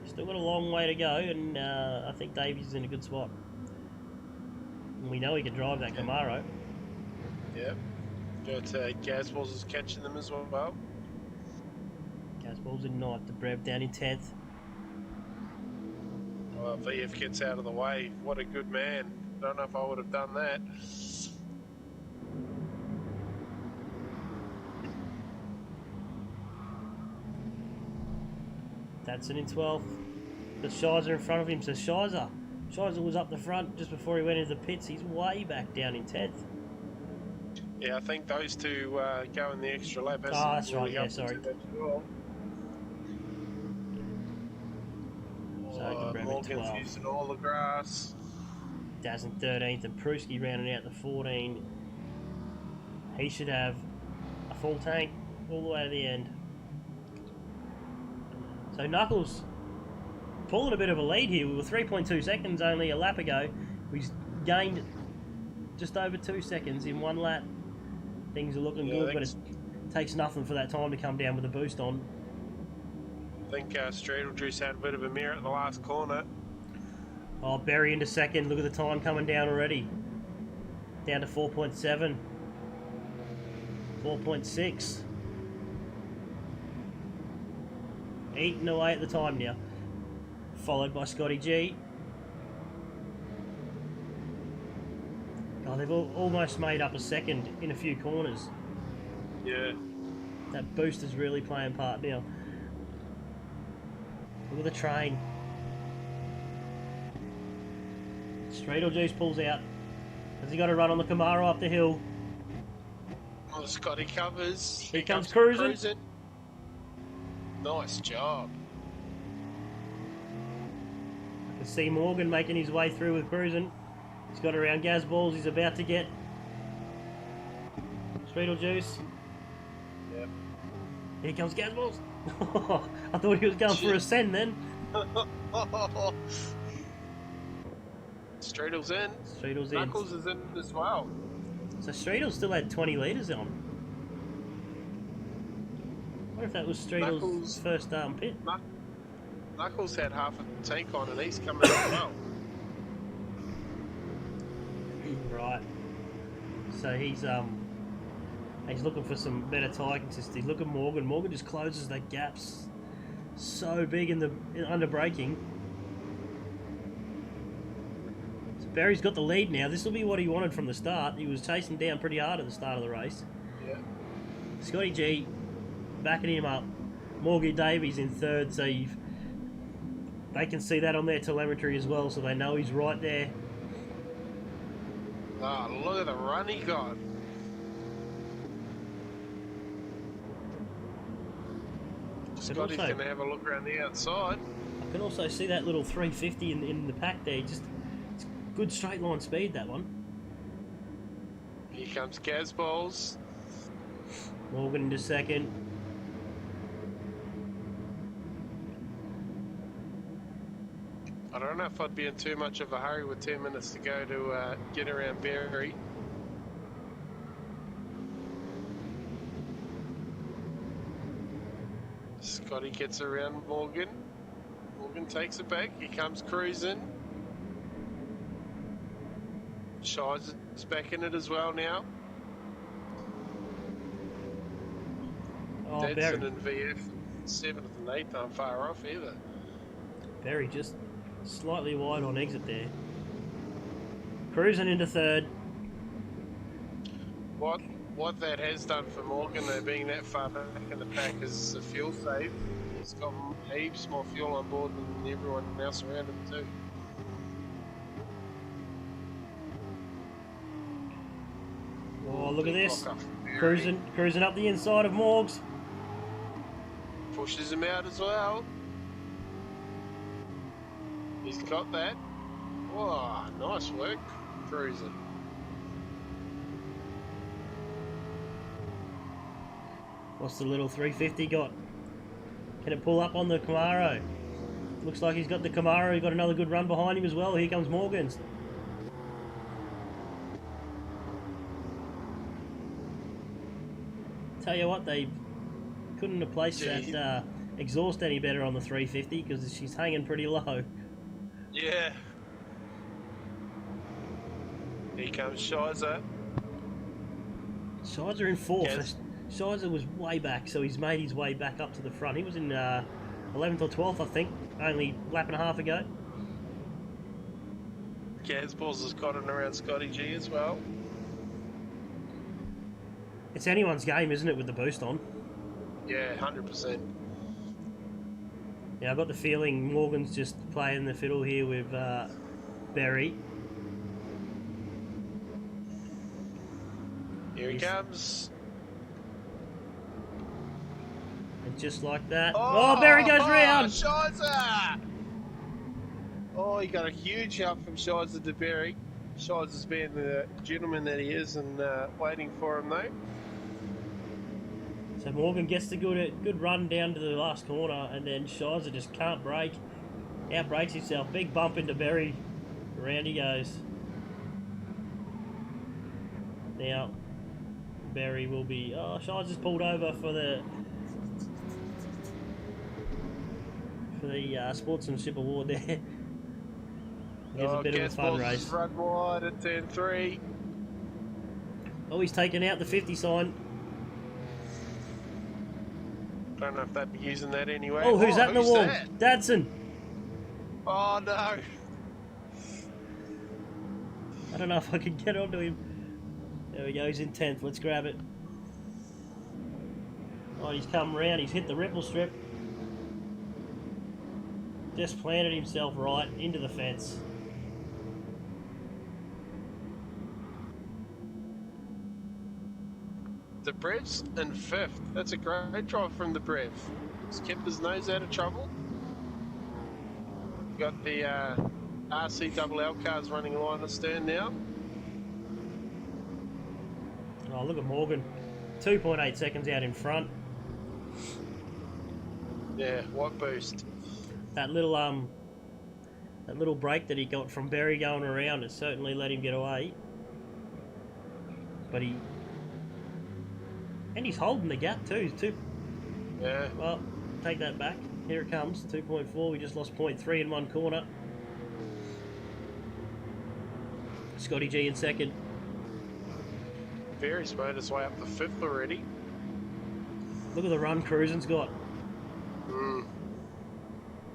Still got a long way to go, and I think Davies is in a good spot. And we know he can drive that Camaro. Yep. Got Gasballs is catching them as well. Gasball's in 9th, the Brev down in 10th. Well, VF gets out of the way. What a good man. Don't know if I would have done that. Dadson in 12th. The Shizer in front of him, so Shizer was up the front just before he went into the pits. He's way back down in 10th. Yeah, I think those two go in the extra lap. That's right, yeah, sorry. around Morgan's 12th. using all the grass. Daz in 13th, and Pruski rounding out the 14. He should have a full tank all the way to the end. So Knuckles pulling a bit of a lead here. We were 3.2 seconds only a lap ago. We've gained just over 2 seconds in one lap. Things are looking good, but it takes nothing for that time to come down with a boost on. I think Streetle Juice had a bit of a mirror at the last corner. Oh, Berry into second. Look at the time coming down already. Down to 4.7. 4.6. Eating away at the time now. Followed by Scotty G. Oh, they've almost made up a second in a few corners. Yeah. That boost is really playing part now. Look at the train. Streetle Juice pulls out. Has he got to run on the Camaro up the hill? Oh, Scotty covers. Here comes cruising. Nice job. I can see Morgan making his way through with cruising. He's got around Gaz Balls. He's about to get Streetle Juice. Yep. Here comes Gaz Balls. I thought he was going for a send then. Streetle's in. Streetle's in. Knuckles is in as well. So Streetle still had 20 litres on. I wonder if that was Streetle's Knuckles- first pit. Knuckles had half a tank on and he's coming out as well. Right. So he's looking for some better tyre consistency. Look at Morgan. Morgan just closes the gaps so big in under braking. So Barry's got the lead now. This will be what he wanted from the start. He was chasing down pretty hard at the start of the race. Yeah. Scotty G backing him up. Morgan Davies in third, so they can see that on their telemetry as well, so they know he's right there. Oh, look at the run he got. Scotty's also- going to have a look around the outside. I can also see that little 350 in the pack there. Just it's good straight line speed, that one. Here comes Gaz Balls. Morgan into second. I don't know if I'd be in too much of a hurry with 10 minutes to go to get around Berry. Scotty gets around Morgan. Morgan takes it back. He comes cruising. Shies is back in it as well now. Oh, Dadson Barry, and VF 7th and 8th aren't far off either. Barry just slightly wide on exit there. Cruising into third. What that has done for Morgan, though, being that far back in the pack, is a fuel save. He's got heaps more fuel on board than everyone else around him too. Oh, look at Big this. lock up for Berry. Cruising up the inside of Morgs. Pushes him out as well. He's got that. Wow, nice work. Cruising. What's the little 350 got? Can it pull up on the Camaro? Looks like he's got the Camaro. He's got another good run behind him as well. Here comes Morgan's. Tell you what, they couldn't have placed that exhaust any better on the 350 because she's hanging pretty low. Yeah. Here comes Shizer. Shizer in fourth. Yes. Shizer was way back, so he's made his way back up to the front. He was in 11th or 12th, I think, only a lap and a half ago. Gazballs has got it around Scotty G as well. It's anyone's game, isn't it, with the boost on? Yeah, 100%. Yeah, I've got the feeling Morgan's just playing the fiddle here with Berry. Here he comes. And just like that. Oh, Berry goes round! Shizer! Oh, he got a huge help from Shiza de Berry. Shiza's being the gentleman that he is and waiting for him though. So Morgan gets the good run down to the last corner, and then Shiza just can't brake. Outbrakes himself. Big bump into Berry. Around he goes. Now, Berry will be... Oh, Shiza's pulled over for the Sportsmanship Award there. Gives a bit of a fun race. Run wide at turn 3. Oh, he's taken out the 50 sign. Don't know if they'd be using that anyway. Oh, who's that in the wall? That? Dadson. Oh, no. I don't know if I can get onto him. There we go, he's in 10th. Let's grab it. Oh, he's come round. He's hit the ripple strip. Just planted himself right into the fence. The Brev's in 5th. That's a great drive from the Brev. He's kept his nose out of trouble. Got the RCLL cars running line astern now. Oh, look at Morgan. 2.8 seconds out in front. Yeah, what boost. That little break that he got from Berry going around has certainly let him get away. But he's holding the gap too. Yeah. Well, take that back. Here it comes. 2.4. We just lost 0.3 in one corner. Scotty G in second. Berry's made his way up to 5th already. Look at the run Cruisin's got. Mm.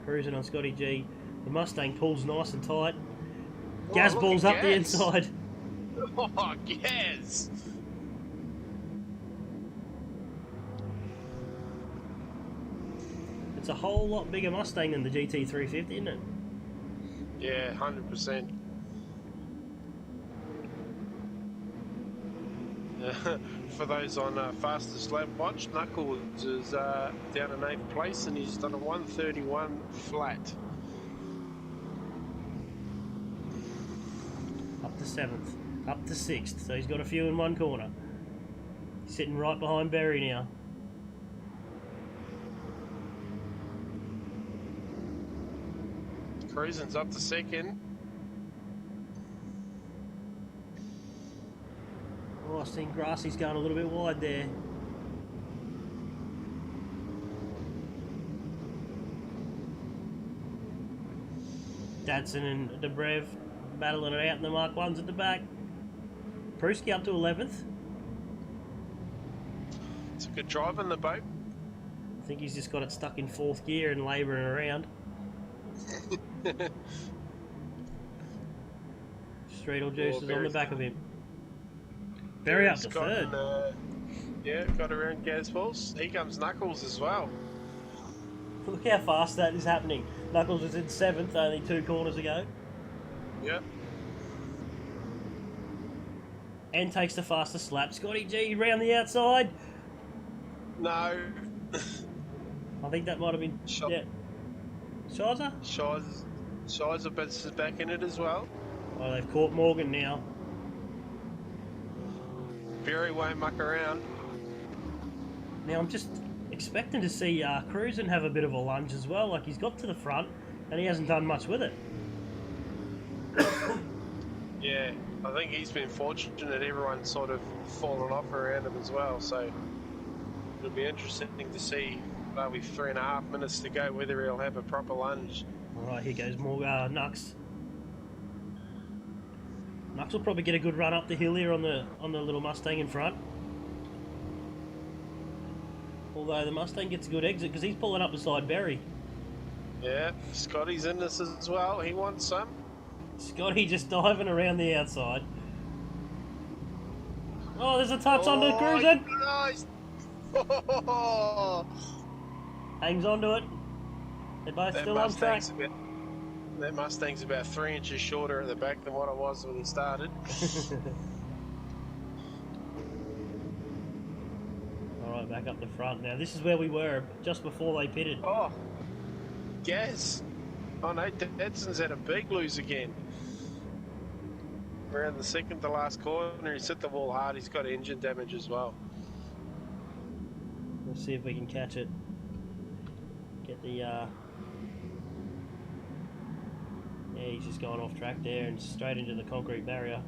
Cruising on Scotty G. The Mustang pulls nice and tight. Oh, Gas look balls at up the Gaz. inside. Oh, yes. It's a whole lot bigger Mustang than the GT350, isn't it? Yeah, 100%. For those on Fastest Lap Watch, Knuckles is down in 8th place and he's done a 131 flat. Up to 7th. Up to 6th. So he's got a few in one corner. He's sitting right behind Berry now. Cruising's up to 2nd. Oh, I've seen Grassy's going a little bit wide there. Dadson and Debrev battling it out in the Mark 1s at the back. Pruski up to 11th. It's a good drive in the boat. I think he's just got it stuck in 4th gear and labouring around. Streetle Juice is on the back of him. Berry up to 3rd. Yeah, got around Gazballs. Here comes Knuckles as well. Look how fast that is happening. Knuckles was in 7th only 2 corners ago. Yep. And takes the fastest lap. Scotty G round the outside. No. I think that might have been... Yeah. Shiza? Shiza Bits is back in it as well. Oh, they've caught Morgan now. Berry won't muck around. Now I'm just expecting to see Cruisin have a bit of a lunge as well. Like he's got to the front and he hasn't done much with it. Yeah, I think he's been fortunate. Everyone's sort of fallen off around him as well. So it'll be interesting to see. With 3.5 minutes to go, whether he'll have a proper lunge. Alright, here goes more Nux. Nux will probably get a good run up the hill here on the little Mustang in front. Although the Mustang gets a good exit because he's pulling up beside Berry. Yeah, Scotty's in this as well. He wants some. Scotty just diving around the outside. Oh, there's a touch onto Cruisin. Nice. Hangs onto it. They're both still on track. That Mustang's about 3 inches shorter at the back than what it was when he started. Alright, back up the front now. This is where we were just before they pitted. Oh, Gaz. Oh no, Dadson's had a big lose again. Around the second to last corner, he's hit the wall hard. He's got engine damage as well. Let's see if we can catch it. Get the yeah, he's just gone off track there and straight into the concrete barrier.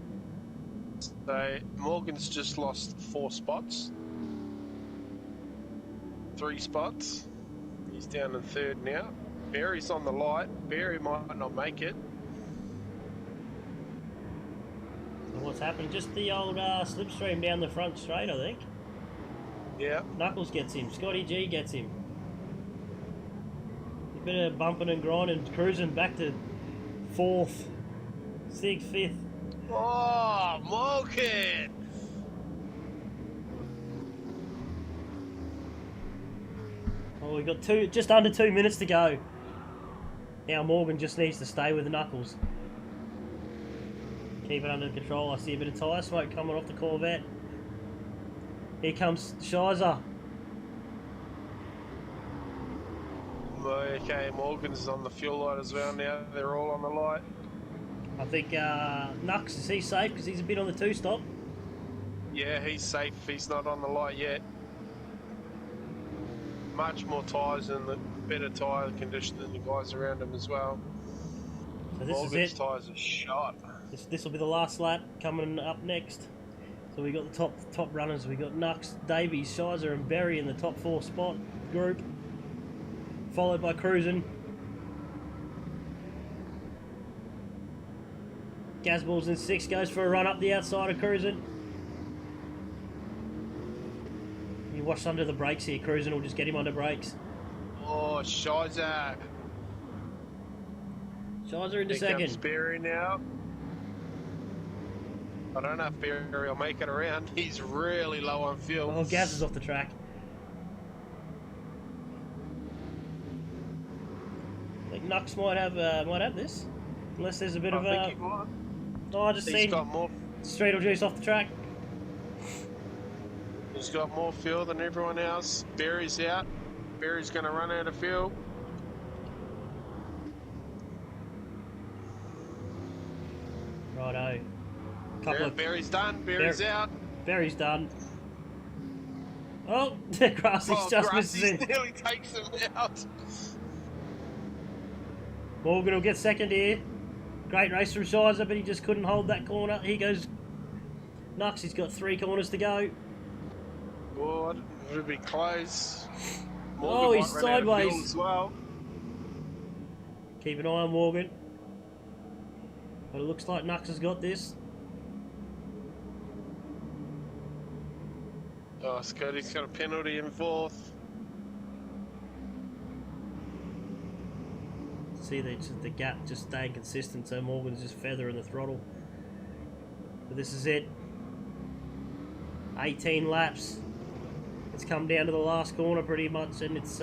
So Morgan's just lost 4 spots. 3 spots. He's down in third now. Barry's on the light. Barry might not make it. So what's happened? Just the old slipstream down the front straight, I think. Yeah. Knuckles gets him. Scotty G gets him. A bit of bumping and grinding, cruising back to 4th, 6th, 5th. Oh, Morgan! Oh, we got just under 2 minutes to go. Now Morgan just needs to stay with the Knuckles. Keep it under control. I see a bit of tyre smoke coming off the Corvette. Here comes Shizer. Okay, Morgan's on the fuel light as well now. They're all on the light. I think Nux, is he safe because he's a bit on the 2-stop? Yeah, he's safe. He's not on the light yet. Much more tyres and the better tyre condition than the guys around him as well. So this Morgan's is it. tyres are shot. This will be the last lap coming up next. So we got the top runners. We got Nux, Davies, Shizer, and Berry in the top 4 spot group, followed by Cruisin'. Gazballs in 6, goes for a run up the outside of Cruisin'. You watch under the brakes here. Cruisin' will just get him under brakes. Oh, Shizer. Shizer into Here comes second. Barry now. I don't know if Barry will make it around. He's really low on fuel. Oh, Gaz is off the track. I think Nux might have this, unless there's a bit of I a. think he might. Oh, I just He's seen got more. Streetle Juice off the track. He's got more fuel than everyone else. Barry's out. Barry's going to run out of fuel. Righto. Barry's done. Barry's out. Barry's done. Oh, Grassy's just misses in. Nearly takes him out. Morgan will get second here. Great race from Shizer, but he just couldn't hold that corner. Here goes Nux. He's got 3 corners to go. Oh, it'll be close. Oh, he's might run out of fuel sideways. as well. Keep an eye on Morgan. But it looks like Nux has got this. Oh, Scotty's got a penalty in 4th. See the gap just staying consistent, so Morgan's just feathering the throttle. But this is it. 18 laps. It's come down to the last corner pretty much, and it's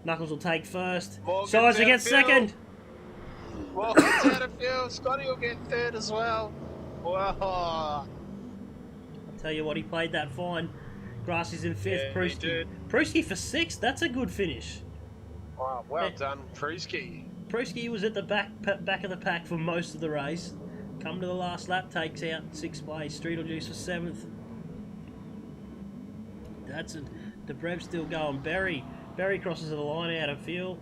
Knuckles will take first. Shizer gets second. Morgan's out of fuel. Scotty will get third as well. Wow. I'll tell you what, he played that fine. Grassy's in 5th. Yeah, he did. Pruski for 6th. That's a good finish. Wow, well done, Preseason. Pruski was at the back of the pack for most of the race. Come to the last lap, takes out 6th place. Streetle Juice for 7th. That's it. Debrev's still going. Barry crosses the line out of fuel.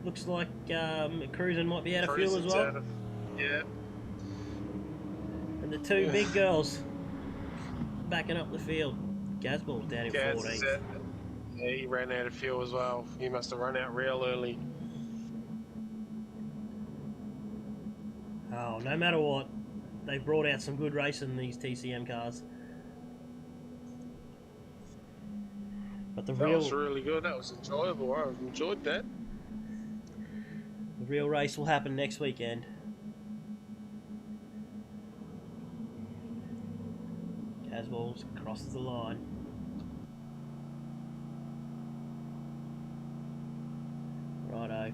Looks like Cruisin' might be out of fuel as well. Yeah. And the 2 big girls backing up the field. Gazball's down in Gaz 14th. is out. Yeah, he ran out of fuel as well. He must have run out real early. Oh, no matter what, they've brought out some good racing in these TCM cars. But That was really good. That was enjoyable. I enjoyed that. The real race will happen next weekend. Casballs crosses the line. Righto.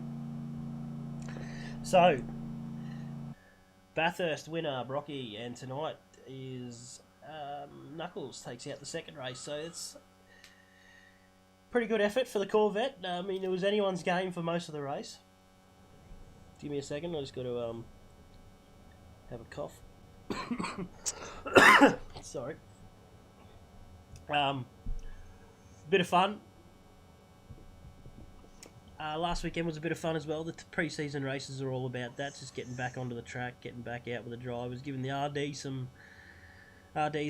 So, Bathurst winner Brocky, and tonight is Knuckles takes out the second race. So it's pretty good effort for the Corvette. I mean, it was anyone's game for most of the race. Give me a second. I just got to have a cough. Sorry. Bit of fun. Last weekend was a bit of fun as well. The pre-season races are all about that. Just getting back onto the track, getting back out with the drivers, giving the RDs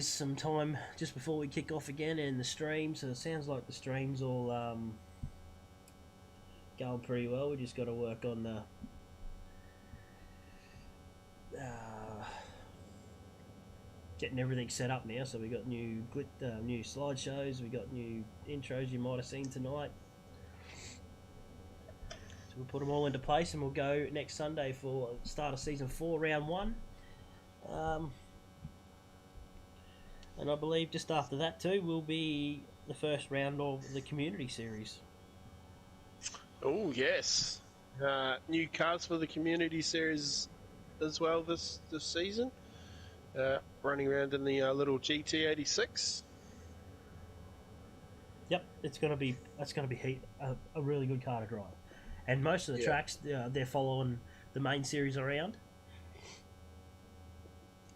some time just before we kick off again, and the stream. So it sounds like the stream's all going pretty well. We just got to work on the getting everything set up now. So we got new slideshows, we got new intros you might have seen tonight. So we'll put them all into place, and we'll go next Sunday for start of season 4, round 1. And I believe just after that too will be the first round of the community series. Oh yes, new cars for the community series as well this season. Running around in the little GT86. Yep, that's going to be a really good car to drive, and most of the tracks they're following the main series around,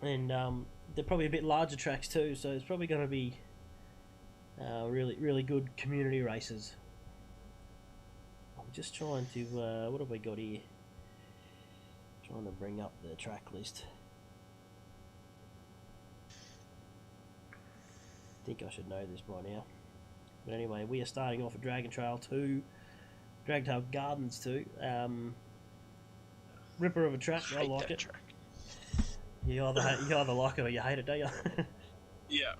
and they're probably a bit larger tracks too. So it's probably going to be really good community races. I'm just trying to what have we got here? Trying to bring up the track list. I think I should know this by now. But anyway, we are starting off at Dragon Trail 2, Dragtail Gardens 2. Ripper of a track, I like it. Track. You either like it or you hate it, don't you? Yeah.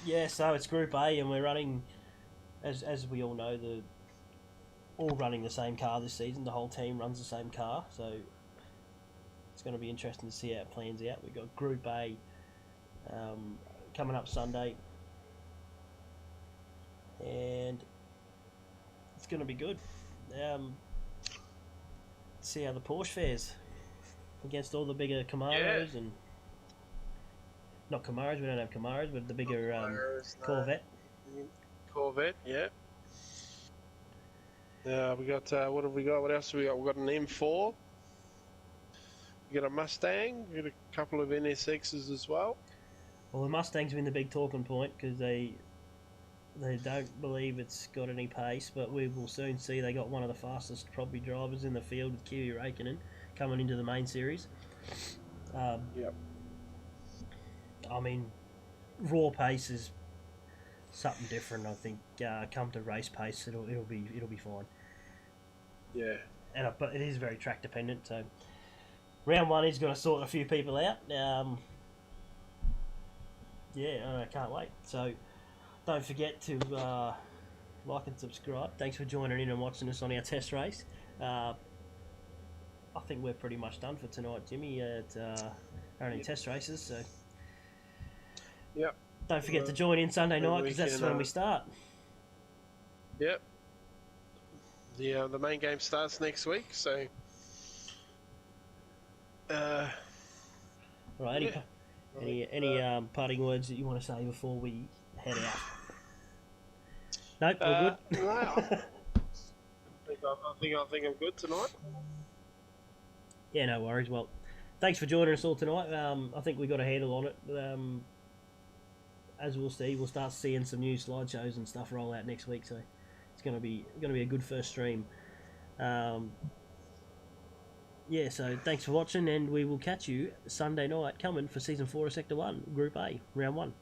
Yeah, so it's Group A, and we're running, as we all know, all running the same car this season. The whole team runs the same car, so it's going to be interesting to see how it plans out. We've got Group A coming up Sunday, and it's going to be good. See how the Porsche fares against all the bigger Camaros and not Camaros. We don't have Camaros, but the bigger Corvette. Corvette, yeah. We got what have we got? What else have we got? We got an M4. We got a Mustang. We got a couple of NSXs as well. Well, the Mustang's been the big talking point because they don't believe it's got any pace, but we will soon see. They got one of the fastest probably drivers in the field with Kimi Räikkönen coming into the main series. Yep. I mean, raw pace is something different. I think come to race pace, it'll be fine. Yeah. But it is very track dependent. So round 1 is going to sort a few people out. I can't wait. So don't forget to like and subscribe. Thanks for joining in and watching us on our test race. I think we're pretty much done for tonight, Jimmy, at running test races. So Yep. don't forget to join in Sunday night because that's when we start. Yep. The main game starts next week, so. Right. Any parting words that you want to say before we head out? Nope, we're good. No, I think I'm good tonight. Yeah, no worries. Well, thanks for joining us all tonight. I think we got a handle on it. As we'll see, we'll start seeing some new slideshows and stuff roll out next week. So it's going to be a good first stream. So thanks for watching, and we will catch you Sunday night coming for Season 4 of Sector 1, Group A, Round 1.